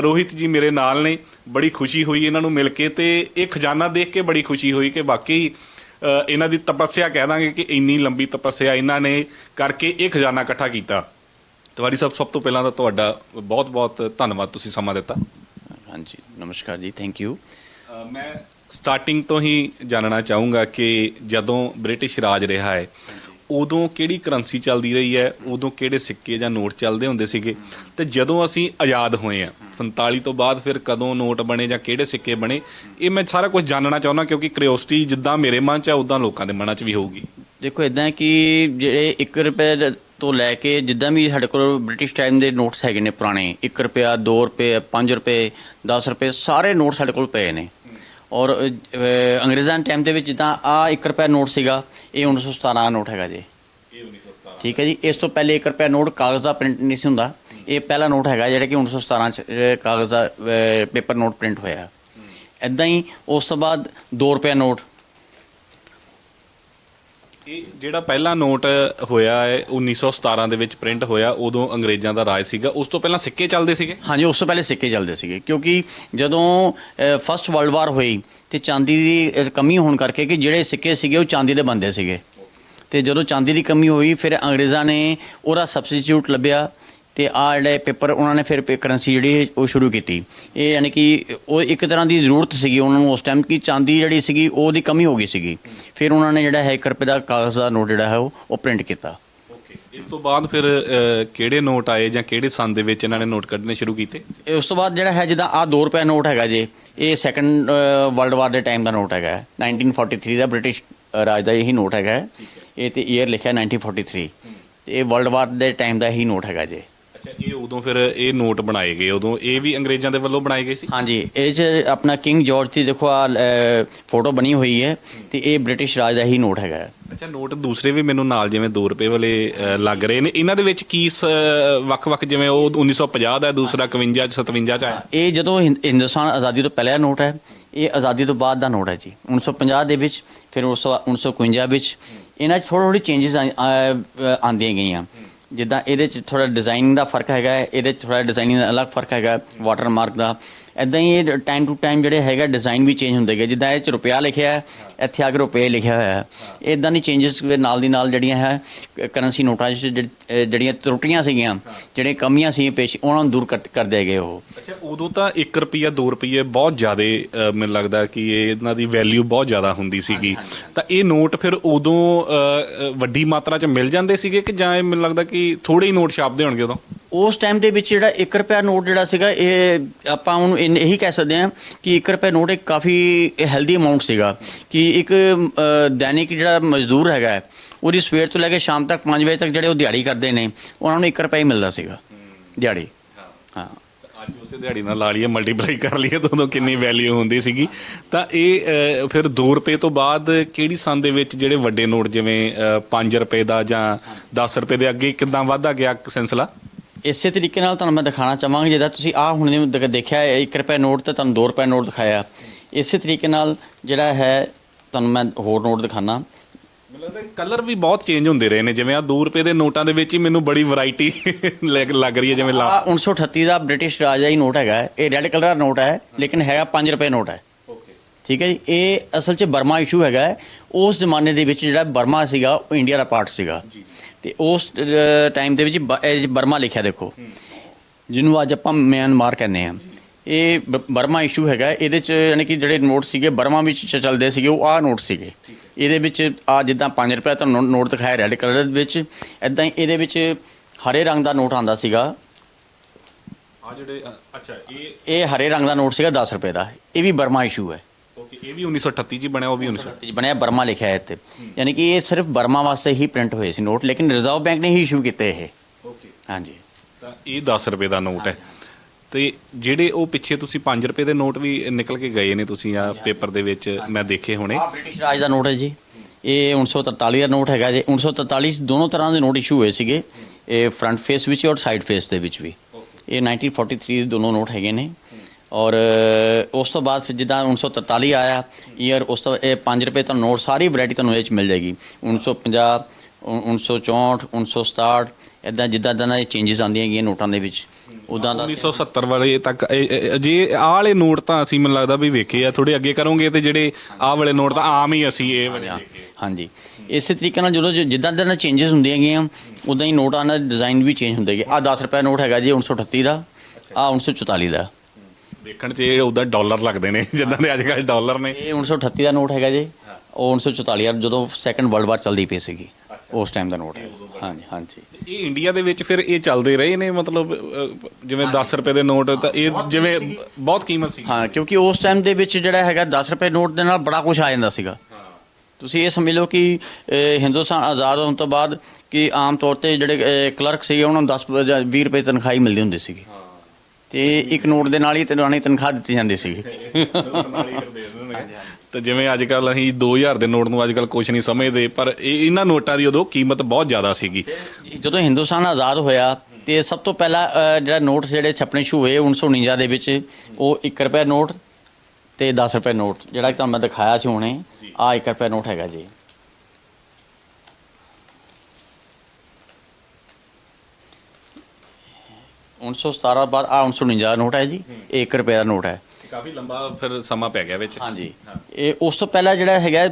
ਰੋਹਿਤ ਜੀ ਮੇਰੇ ਨਾਲ ਨੇ, ਬੜੀ ਖੁਸ਼ੀ ਹੋਈ ਇਹਨਾਂ ਨੂੰ ਮਿਲ ਕੇ, ਤੇ ਇਹ ਖਜ਼ਾਨਾ ਦੇਖ ਕੇ ਬੜੀ ਖੁਸ਼ੀ ਹੋਈ ਕਿ ਵਾਕਈ ਇਹਨਾਂ ਦੀ ਤਪੱਸਿਆ ਕਹਿ ਦਾਂਗੇ ਕਿ ਇੰਨੀ ਲੰਬੀ ਤਪੱਸਿਆ ਇਹਨਾਂ ਨੇ ਕਰਕੇ ਇਹ ਖਜ਼ਾਨਾ ਇਕੱਠਾ ਕੀਤਾ। ਤਿਵਾੜੀ ਸਾਹਿਬ, ਸਭ ਤੋਂ ਪਹਿਲਾਂ ਤਾਂ ਤੁਹਾਡਾ ਬਹੁਤ ਬਹੁਤ ਧੰਨਵਾਦ, ਤੁਸੀਂ ਸਮਾਂ ਦਿੱਤਾ। ਹਾਂਜੀ, ਨਮਸਕਾਰ ਜੀ, ਥੈਂਕ ਯੂ। ਮੈਂ ਸਟਾਰਟਿੰਗ ਤੋਂ ਹੀ ਜਾਣਨਾ ਚਾਹੂੰਗਾ ਕਿ ਜਦੋਂ ਬ੍ਰਿਟਿਸ਼ ਰਾਜ ਰਿਹਾ ਹੈ ਉਦੋਂ ਕਿਹੜੀ ਕਰੰਸੀ ਚੱਲਦੀ ਰਹੀ ਹੈ, ਉਦੋਂ ਕਿਹੜੇ ਸਿੱਕੇ ਜਾਂ ਨੋਟ ਚੱਲਦੇ ਹੁੰਦੇ ਸੀਗੇ, ਤੇ ਜਦੋਂ ਅਸੀਂ ਆਜ਼ਾਦ ਹੋਏ ਹਾਂ 47 ਤੋਂ ਬਾਅਦ ਫਿਰ ਕਦੋਂ ਨੋਟ ਬਣੇ ਜਾਂ ਕਿਹੜੇ ਸਿੱਕੇ ਬਣੇ, ਇਹ ਮੈਂ ਸਾਰਾ ਕੁਝ ਜਾਣਨਾ ਚਾਹੁੰਦਾ। ਕਿਉਂਕਿ ਕਿਉਰਿਓਸਿਟੀ ਜਿੱਦਾਂ ਮੇਰੇ ਮਨ 'ਚ ਆ ਉੱਦਾਂ ਲੋਕਾਂ ਦੇ ਮਨਾਂ 'ਚ ਵੀ ਹੋਊਗੀ। ਦੇਖੋ ਇੱਦਾਂ ਕਿ ਜਿਹੜੇ 1 ਰੁਪਏ ਤੋਂ ਲੈ ਕੇ ਜਿੱਦਾਂ ਵੀ ਸਾਡੇ ਕੋਲ ਬ੍ਰਿਟਿਸ਼ ਟਾਈਮ ਦੇ ਨੋਟਸ ਹੈਗੇ ਨੇ ਪੁਰਾਣੇ, 1 ਰੁਪਇਆ, 2 ਰੁਪਏ, 5 ਰੁਪਏ, 10 ਰੁਪਏ, ਸਾਰੇ ਨੋਟ ਸਾਡੇ ਕੋਲ ਪਏ ਨੇ। ਔਰ ਅੰਗਰੇਜ਼ਾਂ ਦੇ ਟਾਈਮ ਦੇ ਵਿੱਚ ਜਿੱਦਾਂ ਆ 1 ਰੁਪਏ ਨੋਟ ਸੀਗਾ, ਇਹ 1917 ਦਾ ਨੋਟ ਹੈਗਾ ਜੀ। ਇਹ 1917 ਠੀਕ ਹੈ ਜੀ। ਇਸ ਤੋਂ ਪਹਿਲੇ 1 ਰੁਪਏ ਨੋਟ ਕਾਗਜ਼ ਦਾ ਪ੍ਰਿੰਟ ਨਹੀਂ ਸੀ ਹੁੰਦਾ। ਇਹ ਪਹਿਲਾ ਨੋਟ ਹੈਗਾ ਜਿਹੜਾ ਕਿ 1917 ਚ ਕਾਗਜ਼ ਦਾ ਪੇਪਰ ਨੋਟ ਪ੍ਰਿੰਟ ਹੋਇਆ। ਇੱਦਾਂ ਹੀ ਉਸ ਤੋਂ ਬਾਅਦ 2 ਰੁਪਏ ਨੋਟ। ਇਹ ਜਿਹੜਾ ਪਹਿਲਾ ਨੋਟ ਹੋਇਆ ਹੈ 1917 ਦੇ ਵਿੱਚ ਪ੍ਰਿੰਟ ਹੋਇਆ, ਉਦੋਂ ਅੰਗਰੇਜ਼ਾਂ ਦਾ ਰਾਜ ਸੀਗਾ। ਉਸ ਤੋਂ ਪਹਿਲਾਂ ਸਿੱਕੇ ਚੱਲਦੇ ਸੀਗੇ। ਹਾਂਜੀ, ਉਸ ਤੋਂ ਪਹਿਲੇ ਸਿੱਕੇ ਚੱਲਦੇ ਸੀਗੇ, ਕਿਉਂਕਿ ਜਦੋਂ ਫਸਟ ਵਰਲਡ ਵਾਰ ਹੋਈ ਤੇ ਚਾਂਦੀ ਦੀ ਕਮੀ ਹੋਣ ਕਰਕੇ ਕਿ ਜਿਹੜੇ ਸਿੱਕੇ ਸੀਗੇ ਉਹ ਚਾਂਦੀ ਦੇ ਬਣਦੇ ਸੀਗੇ, ਤੇ ਜਦੋਂ ਚਾਂਦੀ ਦੀ ਕਮੀ ਹੋਈ ਫਿਰ ਅੰਗਰੇਜ਼ਾਂ ਨੇ ਉਹਦਾ ਸਬਸਟੀਟਿਊਟ ਲੱਭਿਆ ਤੇ ਆ ਜਿਹੜੇ ਪੇਪਰ ਉਹਨਾਂ ਨੇ ਫਿਰ ਕਰੰਸੀ ਜਿਹੜੀ ਉਹ ਸ਼ੁਰੂ ਕੀਤੀ। ਇਹ ਯਾਨੀ ਕਿ ਉਹ ਇੱਕ ਤਰ੍ਹਾਂ ਦੀ ਜ਼ਰੂਰਤ ਸੀਗੀ ਉਹਨਾਂ ਨੂੰ ਉਸ ਟਾਈਮ ਕਿ ਚਾਂਦੀ ਜਿਹੜੀ ਸੀਗੀ ਉਹਦੀ ਕਮੀ ਹੋ ਗਈ ਸੀਗੀ। ਫਿਰ ਉਹਨਾਂ ਨੇ ਜਿਹੜਾ ਹੈ 1 ਰੁਪਏ ਦਾ ਕਾਗਜ਼ ਦਾ ਨੋਟ ਜਿਹੜਾ ਹੈ ਉਹ ਪ੍ਰਿੰਟ ਕੀਤਾ। ਇਸ ਤੋਂ ਬਾਅਦ ਫਿਰ ਕਿਹੜੇ ਨੋਟ ਆਏ ਜਾਂ ਕਿਹੜੇ ਸੰਨ ਦੇ ਵਿੱਚ ਇਹਨਾਂ ਨੇ ਨੋਟ ਕੱਢਣੇ ਸ਼ੁਰੂ ਕੀਤੇ? ਉਸ ਤੋਂ ਬਾਅਦ ਜਿਹੜਾ ਹੈ ਜਿੱਦਾਂ ਆ 2 ਰੁਪਏ ਨੋਟ ਹੈਗਾ ਜੀ, ਇਹ ਸੈਕੰਡ ਵਰਲਡ ਵਾਰ ਦੇ ਟਾਈਮ ਦਾ ਨੋਟ ਹੈਗਾ, 1943 ਦਾ ਬ੍ਰਿਟਿਸ਼ ਰਾਜ ਦਾ ਇਹੀ ਨੋਟ ਹੈਗਾ। ਇਹ ਤੇ ਈਅਰ ਲਿਖਿਆ 1943, ਤੇ ਇਹ ਵਰਲਡ ਵਾਰ ਦੇ ਟਾਈਮ ਦਾ ਹੀ ਨੋਟ ਹੈਗਾ ਜੀ। ਅੱਛਾ, ਇਹ ਉਦੋਂ ਫਿਰ ਇਹ ਨੋਟ ਬਣਾਏ ਗਏ, ਉਦੋਂ ਇਹ ਵੀ ਅੰਗਰੇਜ਼ਾਂ ਦੇ ਵੱਲੋਂ ਬਣਾਏ ਗਏ ਸੀ? ਹਾਂਜੀ, ਇਹ 'ਚ ਆਪਣਾ ਕਿੰਗ ਜਾਰਜ ਦੀ ਦੇਖੋ ਆ ਫੋਟੋ ਬਣੀ ਹੋਈ ਹੈ, ਤੇ ਇਹ ਬ੍ਰਿਟਿਸ਼ ਰਾਜ ਦਾ ਹੀ ਨੋਟ ਹੈਗਾ। ਅੱਛਾ, ਨੋਟ ਦੂਸਰੇ ਵੀ ਮੈਨੂੰ ਨਾਲ ਜਿਵੇਂ 2 ਰੁਪਏ ਵਾਲੇ ਲੱਗ ਰਹੇ ਨੇ, ਇਹਨਾਂ ਦੇ ਵਿੱਚ ਕੀ ਵੱਖ-ਵੱਖ, ਜਿਵੇਂ ਉਹ 1950 ਦਾ, ਦੂਸਰਾ 51 57 ਚ ਆਇਆ? ਇਹ ਜਦੋਂ ਹਿੰਦੁਸਤਾਨ ਆਜ਼ਾਦੀ ਤੋਂ ਪਹਿਲਾਂ ਨੋਟ ਹੈ, ਇਹ ਆਜ਼ਾਦੀ ਤੋਂ ਬਾਅਦ ਦਾ ਨੋਟ ਹੈ ਜੀ। 1950 ਦੇ ਵਿੱਚ, ਫਿਰ 1951 ਵਿੱਚ ਇਹਨਾਂ 'ਚ ਥੋੜ੍ਹੀ ਚੇਂਜਸ ਆਉਂਦੀਆਂ ਗਈਆਂ। ਜਿੱਦਾਂ ਇਹਦੇ 'ਚ ਥੋੜ੍ਹਾ ਡਿਜ਼ਾਈਨਿੰਗ ਦਾ ਫਰਕ ਹੈਗਾ, ਇਹਦੇ 'ਚ ਥੋੜ੍ਹਾ ਡਿਜ਼ਾਈਨਿੰਗ ਦਾ ਅਲੱਗ ਫਰਕ ਹੈਗਾ, ਵਾਟਰ ਮਾਰਕ ਦਾ। ਇੱਦਾਂ ਹੀ ਇਹ ਟਾਈਮ ਟੂ ਟਾਈਮ ਜਿਹੜੇ ਹੈਗਾ ਡਿਜ਼ਾਈਨ ਵੀ ਚੇਂਜ ਹੁੰਦੇ ਗਏ। ਜਿੱਦਾਂ ਇਹ 'ਚ ਰੁਪਿਆ ਲਿਖਿਆ ਹੈ, ਇੱਥੇ ਆ ਕੇ ਰੁਪਏ ਲਿਖਿਆ ਹੋਇਆ ਹੈ। ਇੱਦਾਂ ਦੀ ਚੇਂਜਸ ਨਾਲ ਦੀ ਨਾਲ ਜਿਹੜੀਆਂ ਹੈ ਕਰੰਸੀ ਨੋਟਾਂ 'ਚ ਜਿਹੜੀਆਂ ਤਰੁੱਟੀਆਂ ਸੀਗੀਆਂ, ਜਿਹੜੀਆਂ ਕਮੀਆਂ ਸੀ ਪੇਸ਼, ਉਹਨਾਂ ਨੂੰ ਦੂਰ ਕਰਦੇ ਗਏ ਉਹ। ਅੱਛਾ, ਉਦੋਂ ਤਾਂ 1 ਰੁਪਈਆ 2 ਰੁਪਈਏ ਬਹੁਤ ਜ਼ਿਆਦਾ ਮੈਨੂੰ ਲੱਗਦਾ ਕਿ ਇਹਨਾਂ ਦੀ ਵੈਲਿਊ ਬਹੁਤ ਜ਼ਿਆਦਾ ਹੁੰਦੀ ਸੀਗੀ। ਤਾਂ ਇਹ ਨੋਟ ਫਿਰ ਉਦੋਂ ਵੱਡੀ ਮਾਤਰਾ 'ਚ ਮਿਲ ਜਾਂਦੇ ਸੀਗੇ ਕਿ ਜਾਂ ਇਹ ਮੈਨੂੰ ਲੱਗਦਾ ਕਿ ਥੋੜ੍ਹੇ ਹੀ ਨੋਟ ਛਾਪਦੇ ਹੋਣਗੇ ਉਦੋਂ? ਉਸ ਟਾਈਮ ਦੇ ਵਿੱਚ ਜਿਹੜਾ 1 ਰੁਪਇਆ ਨੋਟ ਜਿਹੜਾ ਸੀਗਾ, ਇਹ ਆਪਾਂ ਉਹਨੂੰ ਇਹੀ ਕਹਿ ਸਕਦੇ ਹਾਂ ਕਿ 1 ਰੁਪਇਆ ਨੋਟ ਇੱਕ ਕਾਫੀ ਹੈਲਦੀ ਅਮਾਊਂਟ ਸੀਗਾ। ਕਿ ਇੱਕ ਦੈਨਿਕ ਜਿਹੜਾ ਮਜ਼ਦੂਰ ਹੈਗਾ ਉਹਦੀ ਸਵੇਰ ਤੋਂ ਲੈ ਕੇ ਸ਼ਾਮ ਤੱਕ 5 ਵਜੇ ਤੱਕ ਜਿਹੜੇ ਉਹ ਦਿਹਾੜੀ ਕਰਦੇ ਨੇ, ਉਹਨਾਂ ਨੂੰ 1 ਰੁਪਇਆ ਹੀ ਮਿਲਦਾ ਸੀਗਾ ਦਿਹਾੜੀ। ਹਾਂ, ਅੱਜ ਉਸੇ ਦਿਹਾੜੀ ਨਾਲ ਲਾ ਲਈਏ, ਮਲਟੀਪਲਾਈ ਕਰ ਲਈਏ ਤਾਂ ਉਦੋਂ ਕਿੰਨੀ ਵੈਲਿਊ ਹੁੰਦੀ ਸੀਗੀ। ਤਾਂ ਇਹ ਫਿਰ 2 ਰੁਪਏ ਤੋਂ ਬਾਅਦ ਕਿਹੜੀ ਸੰਨ ਦੇ ਵਿੱਚ ਜਿਹੜੇ ਵੱਡੇ ਨੋਟ ਜਿਵੇਂ 5 ਰੁਪਏ ਦਾ ਜਾਂ 10 ਰੁਪਏ ਦੇ ਅੱਗੇ ਕਿੱਦਾਂ ਵੱਧਦਾ ਗਿਆ ਸਿਲਸਿਲਾ? ਇਸੇ ਤਰੀਕੇ ਨਾਲ ਤੁਹਾਨੂੰ ਮੈਂ ਦਿਖਾਉਣਾ ਚਾਹਾਂਗਾ। ਜਿੱਦਾਂ ਤੁਸੀਂ ਹੁਣ ਦੇਖਿਆ 1 ਰੁਪਏ ਨੋਟ ਤੇ ਤੁਹਾਨੂੰ 2 ਰੁਪਏ ਨੋਟ ਦਿਖਾਇਆ, ਇਸੇ ਤਰੀਕੇ ਨਾਲ ਜਿਹੜਾ ਹੈ ਤੁਹਾਨੂੰ ਮੈਂ ਹੋਰ ਨੋਟ ਦਿਖਾਣਾ। ਮੈਨੂੰ ਲੱਗਦਾ ਕਲਰ ਵੀ ਬਹੁਤ ਚੇਂਜ ਹੁੰਦੇ ਰਹੇ ਨੇ। ਜਿਵੇਂ ਆ 2 ਰੁਪਏ ਦੇ ਨੋਟਾਂ ਦੇ ਵਿੱਚ ਹੀ ਮੈਨੂੰ ਬੜੀ ਵੈਰਾਈਟੀ ਲੱਗ ਰਹੀ ਹੈ। ਜਿਵੇਂ 1938 ਦਾ ਬ੍ਰਿਟਿਸ਼ ਰਾਜ ਦਾ ਹੀ ਨੋਟ ਹੈਗਾ, ਇਹ ਰੈੱਡ ਕਲਰ ਦਾ ਨੋਟ ਹੈ, ਲੇਕਿਨ ਹੈਗਾ 5 ਰੁਪਏ ਨੋਟ ਹੈ। ਠੀਕ ਹੈ ਜੀ। ਇਹ ਅਸਲ 'ਚ ਬਰਮਾ ਇਸ਼ੂ ਹੈਗਾ। ਉਸ ਜ਼ਮਾਨੇ ਦੇ ਵਿੱਚ ਜਿਹੜਾ ਬਰਮਾ ਸੀਗਾ ਉਹ ਇੰਡੀਆ ਦਾ ਪਾਰਟ ਸੀਗਾ, ਤੇ ਉਸ ਟਾਈਮ ਦੇ ਵਿੱਚ ਬਰਮਾ ਲਿਖਿਆ ਦੇਖੋ, ਜਿਹਨੂੰ ਅੱਜ ਆਪਾਂ ਮਿਆਂਮਾਰ ਕਹਿੰਦੇ ਹਾਂ। ਇਹ ਬਰਮਾ ਇਸ਼ੂ ਹੈਗਾ। ਇਹਦੇ 'ਚ ਯਾਨੀ ਕਿ ਜਿਹੜੇ ਨੋਟ ਸੀਗੇ ਬਰਮਾ ਵਿੱਚ ਚੱਲਦੇ ਸੀਗੇ, ਉਹ ਆਹ ਨੋਟ ਸੀਗੇ। ਇਹਦੇ ਵਿੱਚ ਆ ਜਿੱਦਾਂ 5 ਰੁਪਏ ਤੁਹਾਨੂੰ ਨੋਟ ਦਿਖਾਇਆ ਰੈੱਡ ਕਲਰ ਦੇ ਵਿੱਚ, ਇੱਦਾਂ ਹੀ ਇਹਦੇ ਵਿੱਚ ਹਰੇ ਰੰਗ ਦਾ ਨੋਟ ਆਉਂਦਾ ਸੀਗਾ। ਆ ਜਿਹੜੇ ਅੱਛਾ, ਇਹ ਹਰੇ ਰੰਗ ਦਾ ਨੋਟ ਸੀਗਾ 10 ਰੁਪਏ ਦਾ। ਇਹ ਵੀ ਬਰਮਾ ਇਸ਼ੂ ਹੈ। ਓਕੇ, ਇਹ ਵੀ 1938 'ਚ ਬਣਿਆ, ਉਹ ਵੀ 1938 'ਚ ਬਣਿਆ, ਬਰਮਾ ਲਿਖਿਆ ਹੈ ਇੱਥੇ। ਯਾਨੀ ਕਿ ਇਹ ਸਿਰਫ ਬਰਮਾ ਵਾਸਤੇ ਹੀ ਪ੍ਰਿੰਟ ਹੋਏ ਸੀ ਨੋਟ, ਲੇਕਿਨ ਰਿਜ਼ਰਵ ਬੈਂਕ ਨੇ ਹੀ ਇਸ਼ੂ ਕੀਤੇ ਇਹ। ਓਕੇ, ਹਾਂਜੀ। ਤਾਂ ਇਹ 10 ਰੁਪਏ ਦਾ ਨੋਟ ਹੈ। ਤੇ ਜਿਹੜੇ ਉਹ ਪਿੱਛੇ ਤੁਸੀਂ 5 ਰੁਪਏ ਦੇ ਨੋਟ ਵੀ ਨਿਕਲ ਕੇ ਗਏ ਨੇ, ਤੁਸੀਂ ਆ ਪੇਪਰ ਦੇ ਵਿੱਚ ਮੈਂ ਦੇਖੇ ਹੋਣੇ। ਬ੍ਰਿਟਿਸ਼ ਰਾਜ ਦਾ ਨੋਟ ਹੈ ਜੀ। ਇਹ 1943 ਦਾ ਨੋਟ ਹੈਗਾ ਜੀ। 1943 'ਚ ਦੋਨੋਂ ਤਰ੍ਹਾਂ ਦੇ ਨੋਟ ਇਸ਼ੂ ਹੋਏ ਸੀਗੇ, ਇਹ ਫਰੰਟ ਫੇਸ ਵਿੱਚ ਔਰ ਸਾਈਡ ਫੇਸ ਦੇ ਵਿੱਚ ਵੀ। ਇਹ 1943 ਦੇ ਦੋਨੋਂ ਨੋਟ ਹੈਗੇ ਨੇ। ਔਰ ਉਸ ਤੋਂ ਬਾਅਦ ਫਿਰ ਜਿੱਦਾਂ 1943 ਆਇਆ ਈਅਰ, ਉਸ ਤੋਂ ਇਹ 5 ਰੁਪਏ ਤੁਹਾਨੂੰ ਨੋਟ ਸਾਰੀ ਵੈਰਾਈਟੀ ਤੁਹਾਨੂੰ ਇਹ 'ਚ ਮਿਲ ਜਾਏਗੀ। 1950, 1964, 1967 ਇੱਦਾਂ ਜਿੱਦਾਂ ਇਹ ਚੇਂਜਸ ਆਉਂਦੀਆਂ ਗਈਆਂ ਨੋਟਾਂ ਦੇ ਵਿੱਚ, ਉੱਦਾਂ ਦਾ 1970 ਵਾਲੇ ਤੱਕ ਜੇ ਆਹ ਵਾਲੇ ਨੋਟ ਤਾਂ ਅਸੀਂ ਮੈਨੂੰ ਲੱਗਦਾ ਵੀ ਵੇਖੇ ਆ। ਥੋੜੇ ਅੱਗੇ ਕਰੋਗੇ ਤੇ ਜਿਹੜੇ ਆਹ ਵਾਲੇ ਨੋਟ ਤਾਂ ਆਮ ਹੀ ਅਸੀਂ ਇਹ ਵਾਲੇ ਦੇਖੇ। ਹਾਂਜੀ, ਇਸੇ ਤਰੀਕੇ ਨਾਲ ਜਦੋਂ ਜਿੱਦਾਂ ਚੇਂਜਸ ਹੁੰਦੀਆਂ ਗਈਆਂ ਉੱਦਾਂ ਹੀ ਨੋਟਾਂ ਦਾ ਡਿਜ਼ਾਈਨ ਵੀ ਚੇਂਜ ਹੁੰਦੇ ਗਏ। ਆਹ 10 ਰੁਪਏ ਨੋਟ ਹੈਗਾ ਜੀ 1938 ਦਾ, ਆਹ 1944 ਦਾ। ਦੇਖਣ 'ਚ ਇਹ ਉੱਦਾਂ ਡਾਲਰ ਲੱਗਦੇ ਨੇ ਜਿੱਦਾਂ ਦੇ ਅੱਜ ਕੱਲ੍ਹ ਡਾਲਰ ਨੇ। ਇਹ 1938 ਦਾ ਨੋਟ ਹੈਗਾ ਜੀ। ਉਹ 1944 ਜਦੋਂ ਸੈਕੰਡ ਵਰਲਡ ਵਾਰ ਚੱਲਦੀ ਪਈ ਸੀਗੀ, ਉਸ ਟਾਈਮ ਦਾ ਨੋਟ ਹੈ। ਹਾਂਜੀ ਹਾਂਜੀ। ਇਹ ਇੰਡੀਆ ਦੇ ਵਿੱਚ ਫਿਰ ਇਹ ਚੱਲਦੇ ਰਹੇ ਨੇ, ਮਤਲਬ ਜਿਵੇਂ 10 ਰੁਪਏ ਦੇ ਨੋਟ ਤਾਂ ਇਹ ਜਿਵੇਂ ਬਹੁਤ ਕੀਮਤ ਸੀ। ਹਾਂ, ਕਿਉਂਕਿ ਉਸ ਟਾਈਮ ਦੇ ਵਿੱਚ ਜਿਹੜਾ ਹੈਗਾ 10 ਰੁਪਏ ਨੋਟ ਦੇ ਨਾਲ ਬੜਾ ਕੁਝ ਆ ਜਾਂਦਾ ਸੀਗਾ। ਤੁਸੀਂ ਇਹ ਸਮਝ ਲਓ ਕਿ ਹਿੰਦੁਸਤਾਨ ਆਜ਼ਾਦ ਹੋਣ ਤੋਂ ਬਾਅਦ ਕਿ ਆਮ ਤੌਰ 'ਤੇ ਜਿਹੜੇ ਕਲਰਕ ਸੀਗੇ ਉਹਨਾਂ ਨੂੰ 10 ਜਾਂ 20 ਰੁਪਏ ਤਨਖਾਹ ਮਿਲਦੀ ਹੁੰਦੀ ਸੀਗੀ। ਤੇ ਇੱਕ ਨੋਟ ਦੇ ਨਾਲ ਹੀ ਤਨਖਾਹ ਦਿੱਤੀ ਜਾਂਦੀ ਸੀ। ਤੇ ਜਿਵੇਂ ਅੱਜ ਕੱਲ੍ਹ ਅਸੀਂ 2000 ਦੇ ਨੋਟ ਨੂੰ ਅੱਜ ਕੱਲ੍ਹ ਕੁਛ ਨਹੀਂ ਸਮਝਦੇ, ਪਰ ਇਹਨਾਂ ਨੋਟਾਂ ਦੀ ਉਦੋਂ ਕੀਮਤ ਬਹੁਤ ਜ਼ਿਆਦਾ ਸੀਗੀ। ਜਦੋਂ ਹਿੰਦੁਸਤਾਨ ਆਜ਼ਾਦ ਹੋਇਆ ਤੇ ਸਭ ਤੋਂ ਪਹਿਲਾਂ ਜਿਹੜਾ ਨੋਟ ਜਿਹੜੇ ਛਪਣੇ ਸ਼ੁਰੂ ਹੋਏ 1949 ਦੇ ਵਿੱਚ, ਉਹ 1 ਰੁਪਏ ਨੋਟ ਤੇ 10 ਰੁਪਏ ਨੋਟ, ਜਿਹੜਾ ਤੁਹਾਨੂੰ ਮੈਂ ਦਿਖਾਇਆ ਸੀ ਹੁਣੇ, ਆਹ 1 ਰੁਪਏ ਨੋਟ ਹੈਗਾ ਜੀ। उन्नीस सौ 17 बाद 1949 ਨੋਟ ਹੈ ਜੀ, ਇਹ 1 ਰੁਪਏ ਦਾ ਨੋਟ ਹੈ। ਕਾਫੀ ਲੰਬਾ ਫਿਰ ਸਮਾਂ ਪੈ ਗਿਆ ਵਿੱਚ। ਹਾਂਜੀ, ਇਹ ਉਸ ਤੋਂ ਪਹਿਲਾਂ ਜਿਹੜਾ ਹੈਗਾ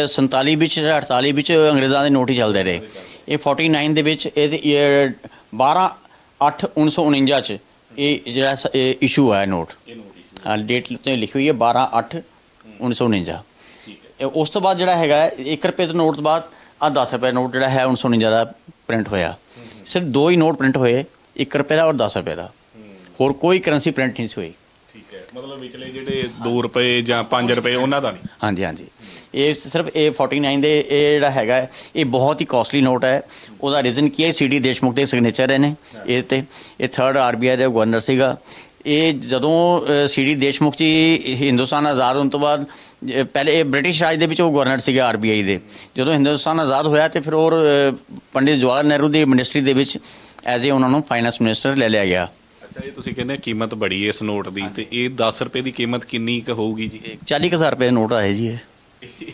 47 ਵਿੱਚ 48 ਵਿੱਚ ਅੰਗਰੇਜ਼ਾਂ ਦੇ ਨੋਟ ਹੀ ਚੱਲਦੇ ਰਹੇ। ਇਹ 49 ਦੇ ਵਿੱਚ ਇਹਦੇ 12/8/1949 ਚ ਇਹ ਜਿਹੜਾ ਇਸ਼ੂ ਹੋਇਆ ਨੋਟ। ਹਾਂ, ਡੇਟ ਤੇ ਲਿਖੀ ਹੋਈ ਹੈ 12/8/1949। ਉਸ ਤੋਂ ਬਾਅਦ ਜਿਹੜਾ ਹੈਗਾ 1 ਰੁਪਏ ਦੇ ਨੋਟ ਤੋਂ ਬਾਅਦ ਆਹ 10 ਰੁਪਏ ਨੋਟ ਜਿਹੜਾ ਹੈ 1949 ਦਾ ਪ੍ਰਿੰਟ ਹੋਇਆ। ਸਿਰਫ 2 ਹੀ ਨੋਟ ਪ੍ਰਿੰਟ ਹੋਏ, 1 ਰੁਪਏ ਦਾ ਔਰ 10 ਰੁਪਏ ਦਾ, ਹੋਰ ਕੋਈ ਕਰੰਸੀ ਪ੍ਰਿੰਟ ਨਹੀਂ ਸੀ ਹੋਈ। ਠੀਕ ਹੈ, ਮਤਲਬ ਵਿਚਲੇ ਜਿਹੜੇ 2 ਰੁਪਏ ਜਾਂ 5 ਰੁਪਏ ਉਹਨਾਂ ਦਾ ਨਹੀਂ। ਹਾਂਜੀ ਹਾਂਜੀ, ਇਹ ਸਿਰਫ ਇਹ 49 ਦੇ ਇਹ ਜਿਹੜਾ ਹੈਗਾ ਇਹ ਬਹੁਤ ਹੀ ਕਾਸਟਲੀ ਨੋਟ ਹੈ। ਉਹਦਾ ਰੀਜ਼ਨ ਕੀ ਹੈ, CD ਦੇਸ਼ਮੁਖ ਦੇ ਸਿਗਨੇਚਰ ਨੇ ਇਹ ਤੇ। ਇਹ 3rd RBI ਦੇ ਗਵਰਨਰ ਸੀਗਾ। ਇਹ ਜਦੋਂ CD ਦੇਸ਼ਮੁਖ ਜੀ ਹਿੰਦੁਸਤਾਨ ਆਜ਼ਾਦ ਹੋਣ ਤੋਂ ਬਾਅਦ, ਪਹਿਲੇ ਇਹ ਬ੍ਰਿਟਿਸ਼ ਰਾਜ ਦੇ ਵਿੱਚ ਉਹ ਗਵਰਨਰ ਸੀਗੇ RBI ਦੇ। ਜਦੋਂ ਹਿੰਦੁਸਤਾਨ ਆਜ਼ਾਦ ਹੋਇਆ ਤੇ ਫਿਰ ਉਹ ਪੰਡਿਤ ਜਵਾਹਰ ਨਹਿਰੂ ਦੀ ਮਿਨਿਸਟਰੀ ਦੇ ਵਿੱਚ ਐਜ਼ ਏ ਉਹਨਾਂ ਨੂੰ ਫਾਈਨੈਂਸ ਮਿਨਿਸਟਰ ਲੈ ਲਿਆ ਗਿਆ। ਅੱਛਾ, ਇਹ ਤੁਸੀਂ ਕਹਿੰਦੇ ਕੀਮਤ ਬੜੀ ਹੈ ਇਸ ਨੋਟ ਦੀ, ਤੇ ਇਹ 10 ਰੁਪਏ ਦੀ ਕੀਮਤ ਕਿੰਨੀ ਕੁ ਹੋਊਗੀ ਜੀ? 40,000 ਰੁਪਏ ਦਾ ਨੋਟ ਆਏ ਜੀ।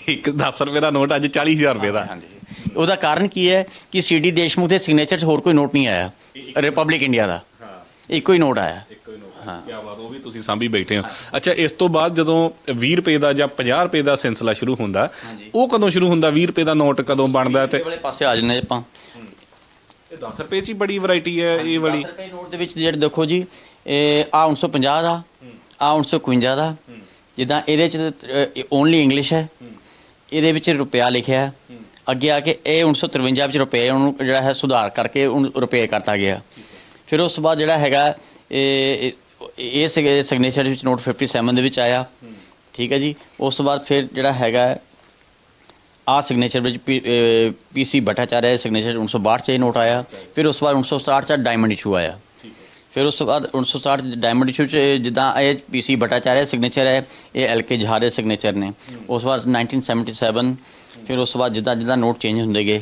ਇੱਕ 10 ਰੁਪਏ ਦਾ ਨੋਟ ਅੱਜ 40,000 ਰੁਪਏ ਦਾ। ਹਾਂਜੀ, ਉਹਦਾ ਕਾਰਨ ਕੀ ਹੈ ਕਿ CD ਦੇਸ਼ਮੁਖ ਦੇ ਸਿਗਨੇਚਰ 'ਚ ਹੋਰ ਕੋਈ ਨੋਟ ਨਹੀਂ ਆਇਆ ਰਿਪਬਲਿਕ ਇੰਡੀਆ ਦਾ, ਇੱਕੋ ਹੀ ਨੋਟ ਆਇਆ। ਹਾਂ, ਕੀ ਬਾਤ, ਉਹ ਵੀ ਤੁਸੀਂ ਸਾਂਭੀ ਬੈਠੇ ਹੋ। ਅੱਛਾ, ਇਸ ਤੋਂ ਬਾਅਦ ਜਦੋਂ 20 ਰੁਪਏ ਦਾ ਜਾਂ 50 ਰੁਪਏ ਦਾ ਸਿਲਸਿਲਾ ਸ਼ੁਰੂ ਹੁੰਦਾ, ਉਹ ਕਦੋਂ ਸ਼ੁਰੂ ਹੁੰਦਾ? 20 ਰੁਪਏ ਦਾ ਨੋਟ ਕਦੋਂ ਬਣਦਾ? ਤੇ ਵਾਲੇ ਪਾਸੇ ਆ ਜਾਂਦੇ ਆਪਾਂ। ਇਹ 10 ਰੁਪਏ 'ਚ ਹੀ ਬੜੀ ਵੈਰਾਈਟੀ ਹੈ ਇਹ ਵਾਲੀ। 10 ਰੁਪਏ ਨੋਟ ਦੇ ਵਿੱਚ ਜਿਹੜੇ ਦੇਖੋ ਜੀ, ਇਹ ਆ 1950 ਦਾ, ਆ 1951 ਦਾ। ਜਿੱਦਾਂ ਇਹਦੇ 'ਚ ਓਨਲੀ ਇੰਗਲਿਸ਼ ਹੈ, ਇਹਦੇ ਵਿੱਚ ਰੁਪਿਆ ਲਿਖਿਆ ਹੈ। ਅੱਗੇ ਆ ਕੇ ਇਹ 1953 ਵਿੱਚ ਰੁਪਏ ਉਹਨੂੰ ਜਿਹੜਾ ਹੈ ਸੁਧਾਰ ਕਰਕੇ ਉਹਨੂੰ ਰੁਪਏ ਕਰਤਾ ਗਿਆ। ਫਿਰ ਉਸ ਤੋਂ ਬਾਅਦ ਜਿਹੜਾ ਹੈਗਾ ਇਹ ਸਿਗਨੇਚਰ ਵਿੱਚ ਨੋਟ 57 ਦੇ ਵਿੱਚ ਆਇਆ। ਠੀਕ ਹੈ ਜੀ। ਉਸ ਤੋਂ ਬਾਅਦ ਫਿਰ ਜਿਹੜਾ ਹੈਗਾ ਆਹ ਸਿਗਨੇਚਰ ਵਿੱਚ PC ਭੱਟਾਚਾਰਿਆ ਸਿਗਨੇਚਰ 1962 'ਚ ਇਹ ਨੋਟ ਆਇਆ। ਫਿਰ ਉਸ ਤੋਂ ਬਾਅਦ 1967 'ਚ ਡਾਇਮੰਡ ਇਸ਼ੂ ਆਇਆ। ਫਿਰ ਉਸ ਤੋਂ ਬਾਅਦ 1967 ਡਾਇਮੰਡ ਇਸ਼ੂ 'ਚ ਜਿੱਦਾਂ ਇਹ PC ਭੱਟਾਚਾਰਿਆ ਸਿਗਨੇਚਰ ਹੈ, ਇਹ LK ਜਹਾਰ ਦੇ ਸਿਗਨੇਚਰ ਨੇ। ਉਸ ਤੋਂ ਬਾਅਦ 1977, ਫਿਰ ਉਸ ਤੋਂ ਬਾਅਦ ਜਿੱਦਾਂ ਨੋਟ ਚੇਂਜ ਹੁੰਦੇ ਗਏ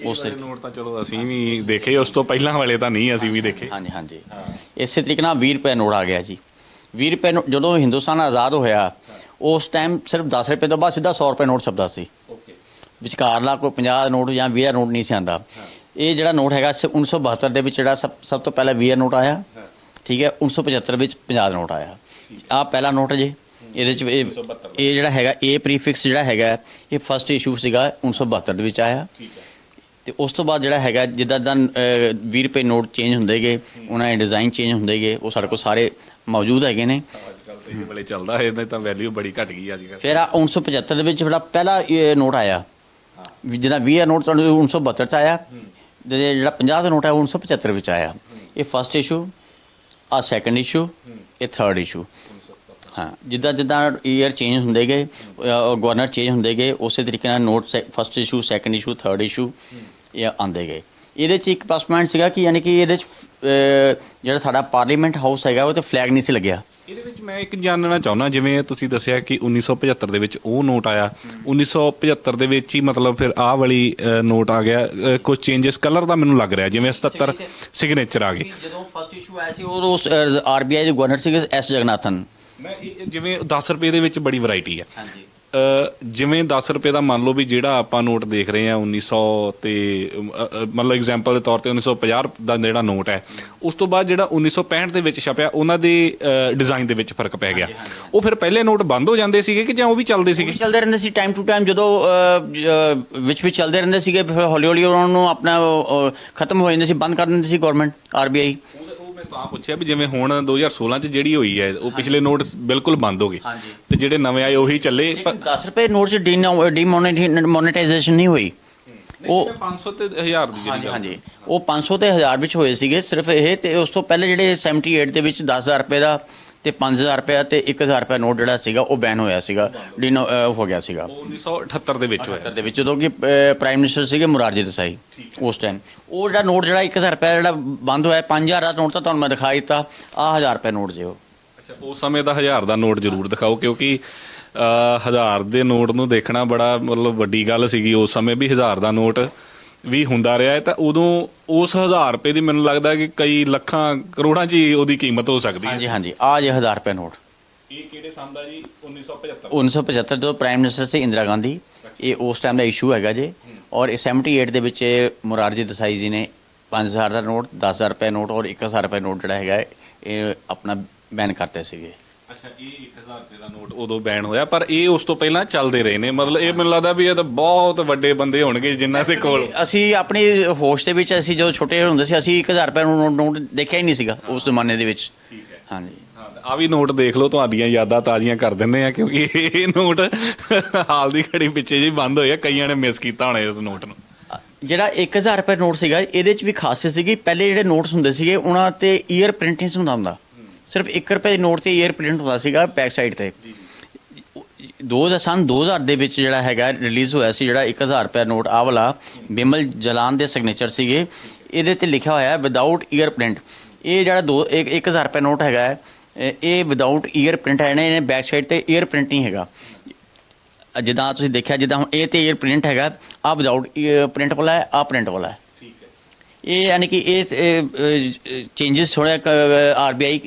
ਉਸ ਨੋਟ ਤਾਂ ਚਲੋ ਅਸੀਂ ਵੀ ਦੇਖੇ, ਉਸ ਤੋਂ ਪਹਿਲਾਂ ਵਾਲੇ ਤਾਂ ਨਹੀਂ ਅਸੀਂ ਵੀ ਦੇਖੇ। ਹਾਂਜੀ ਹਾਂਜੀ, ਇਸੇ ਤਰੀਕੇ ਨਾਲ 20 ਰੁਪਏ ਨੋਟ ਆ ਗਿਆ ਜੀ। 20 ਰੁਪਏ ਜਦੋਂ ਹਿੰਦੁਸਤਾਨ ਆਜ਼ਾਦ ਹੋਇਆ ਉਸ ਟਾਈਮ ਸਿਰਫ 10 ਰੁਪਏ ਤੋਂ ਬਾਅਦ ਸਿੱਧਾ 100 ਰੁਪਏ ਨੋਟ ਛਪਦਾ ਸੀ। ਵਿਚਕਾਰਲਾ ਕੋਈ 50 ਦਾ ਨੋਟ ਜਾਂ 20 ਦਾ ਨੋਟ ਨਹੀਂ ਸੀ ਆਉਂਦਾ। ਇਹ ਜਿਹੜਾ ਨੋਟ ਹੈਗਾ 1972 ਦੇ ਵਿੱਚ ਜਿਹੜਾ ਸਭ ਤੋਂ ਪਹਿਲਾਂ 20 ਦਾ ਨੋਟ ਆਇਆ। ਠੀਕ ਹੈ, 1975 ਵਿੱਚ 50 ਦਾ ਨੋਟ ਆਇਆ। ਆਹ ਪਹਿਲਾ ਨੋਟ ਜੀ। ਇਹਦੇ 'ਚ ਇਹ ਜਿਹੜਾ ਹੈਗਾ ਇਹ ਪ੍ਰੀਫਿਕਸ ਜਿਹੜਾ ਹੈਗਾ ਇਹ ਫਸਟ ਇਸ਼ੂ ਸੀਗਾ 1972 ਦੇ ਵਿੱਚ ਆਇਆ। ਤੇ ਉਸ ਤੋਂ ਬਾਅਦ ਜਿਹੜਾ ਹੈਗਾ ਜਿੱਦਾਂ 20 ਰੁਪਏ ਨੋਟ ਚੇਂਜ ਹੁੰਦੇ ਗਏ, ਉਹਨਾਂ ਦੇ ਡਿਜ਼ਾਈਨ ਚੇਂਜ ਹੁੰਦੇ ਗਏ, ਉਹ ਸਾਡੇ ਕੋਲ ਸਾਰੇ ਮੌਜੂਦ ਹੈਗੇ ਨੇ। ਅੱਜ ਕੱਲ੍ਹ ਤਾਂ ਇਹ ਵੇਲੇ ਚੱਲਦਾ ਹੈ, ਤਾਂ ਵੈਲਿਊ ਬੜੀ ਘਟ ਗਈ ਅੱਜ ਕੱਲ੍ਹ। ਫਿਰ ਆ 1975 ਦੇ ਵਿੱਚ ਜਿਹੜਾ ਪਹਿਲਾ ਨੋਟ ਆਇਆ, ਜਿਹੜਾ 20 ਦਾ ਨੋਟ ਤੁਹਾਨੂੰ 1972 'ਚ ਆਇਆ, ਜਿਹੜਾ 50 ਦਾ ਨੋਟ ਹੈ ਉਹ 1975 ਵਿੱਚ ਆਇਆ। ਇਹ ਫਸਟ ਇਸ਼ੂ, ਆ ਸੈਕੰਡ ਇਸ਼ੂ, ਇਹ ਥਰਡ ਇਸ਼ੂ। ਹਾਂ, ਜਿੱਦਾਂ ਈਅਰ ਚੇਂਜ ਹੁੰਦੇ ਗਏ, ਗਵਰਨਰ ਚੇਂਜ ਹੁੰਦੇ ਗਏ, ਉਸੇ ਤਰੀਕੇ ਨਾਲ note first issue, second issue, third issue ਇਹ ਆਉਂਦੇ ਗਏ। ਇਹਦੇ 'ਚ ਇੱਕ ਪਲੱਸ ਪੁਆਇੰਟ ਸੀਗਾ ਕਿ ਯਾਨੀ ਕਿ ਇਹਦੇ 'ਚ ਜਿਹੜਾ ਸਾਡਾ ਪਾਰਲੀਮੈਂਟ ਹਾਊਸ ਹੈਗਾ ਉਹ 'ਤੇ ਫਲੈਗ ਨਹੀਂ ਸੀ ਲੱਗਿਆ। ਇਹਦੇ ਵਿੱਚ ਮੈਂ ਇੱਕ ਜਾਣਨਾ ਚਾਹੁੰਦਾ, ਜਿਵੇਂ ਤੁਸੀਂ ਦੱਸਿਆ ਕਿ 1975 ਦੇ ਵਿੱਚ ਉਹ ਨੋਟ ਆਇਆ, 1975 ਦੇ ਵਿੱਚ ਹੀ ਮਤਲਬ ਫਿਰ ਆਹ ਵਾਲੀ ਨੋਟ ਆ ਗਿਆ। ਕੁਝ ਚੇਂਜਸ ਕਲਰ ਦਾ ਮੈਨੂੰ ਲੱਗ ਰਿਹਾ, ਜਿਵੇਂ 77 ਸਿਗਨੇਚਰ ਆ ਗਏ। ਜਦੋਂ ਫਸਟ ਇਸ਼ੂ ਆਇਆ ਸੀ ਉਦੋਂ RBI ਦੇ ਗਵਰਨਰ ਸੀਗੇ S ਜਗਨਾਥਨ। ਮੈਂ ਜਿਵੇਂ 10 ਰੁਪਏ ਦੇ ਵਿੱਚ ਬੜੀ ਵੈਰਾਈਟੀ ਆ। ਹਾਂਜੀ, ਜਿਵੇਂ 10 ਰੁਪਏ ਦਾ ਮੰਨ ਲਓ ਵੀ ਜਿਹੜਾ ਆਪਾਂ ਨੋਟ ਦੇਖ ਰਹੇ ਹਾਂ 1900 ਤੇ ਮਤਲਬ ਐਗਜ਼ਾਮਪਲ ਦੇ ਤੌਰ ਤੇ 1950 ਦਾ ਜਿਹੜਾ ਨੋਟ ਹੈ, ਉਸ ਤੋਂ ਬਾਅਦ ਜਿਹੜਾ 1965 ਦੇ ਵਿੱਚ ਛਪਿਆ ਉਹਨਾਂ ਦੇ ਡਿਜ਼ਾਈਨ ਦੇ ਵਿੱਚ ਫਰਕ ਪੈ ਗਿਆ। ਉਹ ਫਿਰ ਪਹਿਲੇ ਨੋਟ ਬੰਦ ਹੋ ਜਾਂਦੇ ਸੀਗੇ ਕਿ ਜਾਂ ਉਹ ਵੀ ਚੱਲਦੇ ਸੀਗੇ? ਚੱਲਦੇ ਰਹਿੰਦੇ ਸੀ ਟਾਈਮ ਟੂ ਟਾਈਮ, ਜਦੋਂ ਵਿੱਚ ਚੱਲਦੇ ਰਹਿੰਦੇ ਸੀਗੇ। ਫਿਰ ਹੌਲੀ ਹੌਲੀ ਉਹਨਾਂ ਨੂੰ ਆਪਣਾ ਖਤਮ ਹੋ ਜਾਂਦੇ ਸੀ, ਬੰਦ ਕਰ ਦਿੰਦੇ ਸੀ ਗਵਰਨਮੈਂਟ RBI। ਮੈਂ ਤਾਂ ਪੁੱਛਿਆ ਵੀ ਜਿਵੇਂ ਹੁਣ 2016 'ਚ ਜਿਹੜੀ ਹੋਈ ਹੈ ਉਹ ਪਿਛਲੇ ਨੋਟ ਬਿਲਕੁਲ ਬੰਦ ਹੋ ਗਏ ਤੇ ਜਿਹੜੇ ਨਵੇਂ ਆਏ ਉਹੀ ਚੱਲੇ। 10 ਰੁਪਏ ਨੋਟ 'ਚ ਡੀਮੋਨੇਟਾਈਜੇਸ਼ਨ ਨਹੀਂ ਹੋਈ। ਉਹ 500 ਤੇ 1000 ਦੀ ਜਿਹੜੀ ਹਾਂਜੀ, ਉਹ 500 ਤੇ 1000 ਵਿੱਚ ਹੋਏ ਸੀਗੇ ਸਿਰਫ ਇਹ। ਤੇ ਉਸ ਤੋਂ ਪਹਿਲੇ ਜਿਹੜੇ 78 ਦੇ ਵਿੱਚ 10,000 ਰੁਪਏ ਦਾ ਤੇ 5000 ਰੁਪਏ ਤੇ 1000 ਰੁਪਏ ਨੋਟ ਜਿਹੜਾ ਸੀਗਾ ਉਹ ਬੈਨ ਹੋਇਆ ਸੀਗਾ, ਹੋ ਗਿਆ ਸੀਗਾ ਉਹ 1978 ਦੇ ਵਿੱਚ ਹੋਇਆ ਦੇ ਵਿੱਚ, ਜਦੋਂ ਕਿ ਪ੍ਰਾਈਮ ਮਿਨਿਸਟਰ ਸੀਗੇ ਮੁਰਾਰਜੀ ਦੇਸਾਈ ਉਸ ਟਾਈਮ। ਉਹ ਜਿਹੜਾ ਨੋਟ ਜਿਹੜਾ 1000 ਰੁਪਏ ਜਿਹੜਾ ਬੰਦ ਹੋਇਆ, 5000 ਦਾ ਨੋਟ ਤਾਂ ਤੁਹਾਨੂੰ ਮੈਂ ਦਿਖਾ ਦਿੱਤਾ, ਆਹ 1000 ਰੁਪਏ ਨੋਟ ਜੇ ਉਹ। ਅੱਛਾ, ਉਸ ਸਮੇਂ ਦਾ 1000 ਦਾ ਨੋਟ ਜ਼ਰੂਰ ਦਿਖਾਓ, ਕਿਉਂਕਿ 1000 ਦੇ ਨੋਟ ਨੂੰ ਦੇਖਣਾ ਬੜਾ ਮਤਲਬ ਵੱਡੀ ਗੱਲ ਸੀਗੀ ਉਸ ਸਮੇਂ ਵੀ 1000 ਦਾ ਨੋਟ ਵੀ ਹੁੰਦਾ ਰਿਹਾ ਹੈ। ਤਾਂ ਉਦੋਂ ਉਸ 1000 ਰੁਪਏ ਦੀ ਮੈਨੂੰ ਲੱਗਦਾ ਕਿ ਕਈ ਲੱਖਾਂ ਕਰੋੜਾਂ 'ਚ ਹੀ ਉਹਦੀ ਕੀਮਤ ਹੋ ਸਕਦੀ ਹੈ। ਹਾਂਜੀ ਹਾਂਜੀ, ਆਹ ਜੇ 1000 ਰੁਪਏ ਨੋਟ ਇਹ ਕਿਹੜੇ ਸਾਲ ਦਾ ਜੀ? 1975 1975 ਜਦੋਂ ਪ੍ਰਾਈਮ ਮਿਨਿਸਟਰ ਸੀ ਇੰਦਰਾ ਗਾਂਧੀ, ਇਹ ਉਸ ਟਾਈਮ ਦਾ ਇਸ਼ੂ ਹੈਗਾ ਜੇ। ਔਰ ਇਹ 78 ਦੇ ਵਿੱਚ ਮੁਰਾਰਜੀ ਦੇਸਾਈ ਜੀ ਨੇ 5000 ਦਾ ਨੋਟ, 10000 ਰੁਪਏ ਨੋਟ ਔਰ 1000 ਰੁਪਏ ਨੋਟ ਜਿਹੜਾ ਹੈਗਾ ਇਹ ਆਪਣਾ ਬੈਨ ਕਰਤੇ ਸੀਗੇ। ਅੱਛਾ, ਇਹ 1000 ਰੁਪਏ ਦਾ ਨੋਟ ਉਦੋਂ ਬੈਨ ਹੋਇਆ, ਪਰ ਇਹ ਉਸ ਤੋਂ ਪਹਿਲਾਂ ਚੱਲਦੇ ਰਹੇ ਨੇ। ਮਤਲਬ ਇਹ ਮੈਨੂੰ ਲੱਗਦਾ ਵੀ ਇਹ ਤਾਂ ਬਹੁਤ ਵੱਡੇ ਬੰਦੇ ਹੋਣਗੇ ਜਿਨ੍ਹਾਂ ਦੇ ਕੋਲ। ਅਸੀਂ ਆਪਣੀ ਹੋਸ਼ ਦੇ ਵਿੱਚ, ਅਸੀਂ ਜਦੋਂ ਛੋਟੇ ਹੁੰਦੇ ਸੀ, ਅਸੀਂ 1000 ਰੁਪਏ ਨੂੰ ਨੋਟ ਦੇਖਿਆ ਹੀ ਨਹੀਂ ਸੀਗਾ ਉਸ ਜ਼ਮਾਨੇ ਦੇ ਵਿੱਚ। ਠੀਕ ਹੈ, ਹਾਂਜੀ। ਆ ਵੀ ਨੋਟ ਦੇਖ ਲਓ, ਤੁਹਾਡੀਆਂ ਯਾਦਾਂ ਤਾਜ਼ੀਆਂ ਕਰ ਦਿੰਦੇ ਆ, ਕਿਉਂਕਿ ਇਹ ਨੋਟ ਹਾਲ ਦੀ ਘੜੀ ਪਿੱਛੇ ਜੀ ਬੰਦ ਹੋਇਆ, ਕਈਆਂ ਨੇ ਮਿਸ ਕੀਤਾ ਹੋਣਾ ਇਸ ਨੋਟ ਨੂੰ। ਜਿਹੜਾ 1000 ਰੁਪਏ ਨੋਟ ਸੀਗਾ, ਇਹਦੇ 'ਚ ਵੀ ਖਾਸੀਅਤ ਸੀਗੀ, ਪਹਿਲੇ ਜਿਹੜੇ ਨੋਟਸ ਹੁੰਦੇ ਸੀਗੇ ਉਹਨਾਂ ਤੇ ਈਅਰ ਪ੍ਰਿੰਟਿੰਗ ਹੁੰਦਾ ਸਿਰਫ 1 ਰੁਪਏ ਦੇ ਨੋਟ ਤੇ ਈਅਰ ਪ੍ਰਿੰਟ ਹੁੰਦਾ ਸੀਗਾ ਬੈਕ ਸਾਈਡ ਤੇ। ਸੰਨ 2000 ਦੇ ਵਿੱਚ ਜਿਹੜਾ ਹੈਗਾ ਰਿਲੀਜ਼ ਹੋਇਆ ਸੀ ਜਿਹੜਾ 1000 ਰੁਪਏ ਨੋਟ, ਆਹ ਵਾਲਾ ਬਿਮਲ ਜਲਾਨ ਦੇ ਸਿਗਨੇਚਰ ਸੀਗੇ, ਇਹਦੇ ਤੇ ਲਿਖਿਆ ਹੋਇਆ ਵਿਦਆਊਟ ਈਅਰ ਪ੍ਰਿੰਟ। ਇਹ ਜਿਹੜਾ 1000 ਰੁਪਏ ਨੋਟ ਹੈਗਾ ਇਹ ਵਿਦਆਊਟ ਈਅਰ ਪ੍ਰਿੰਟ ਹੈ, ਇਹਨੇ ਬੈਕ ਸਾਈਡ ਤੇ ਈਅਰ ਪ੍ਰਿੰਟ ਨਹੀਂ ਹੈਗਾ। ਜਿੱਦਾਂ ਤੁਸੀਂ ਦੇਖਿਆ, ਜਿੱਦਾਂ ਹੁਣ ਇਹ ਤੇ ਈਅਰ ਪ੍ਰਿੰਟ ਹੈਗਾ, ਆਹ ਵਿਦਆਊਟ ਪ੍ਰਿੰਟ ਵਾਲਾ ਹੈ, ਆਹ ਪ੍ਰਿੰਟ ਵਾਲਾ ਹੈ। ਇਹ ਯਾਨੀ ਕਿ ਇਹ ਚੇਂਜਸ ਥੋੜ੍ਹਾ RBI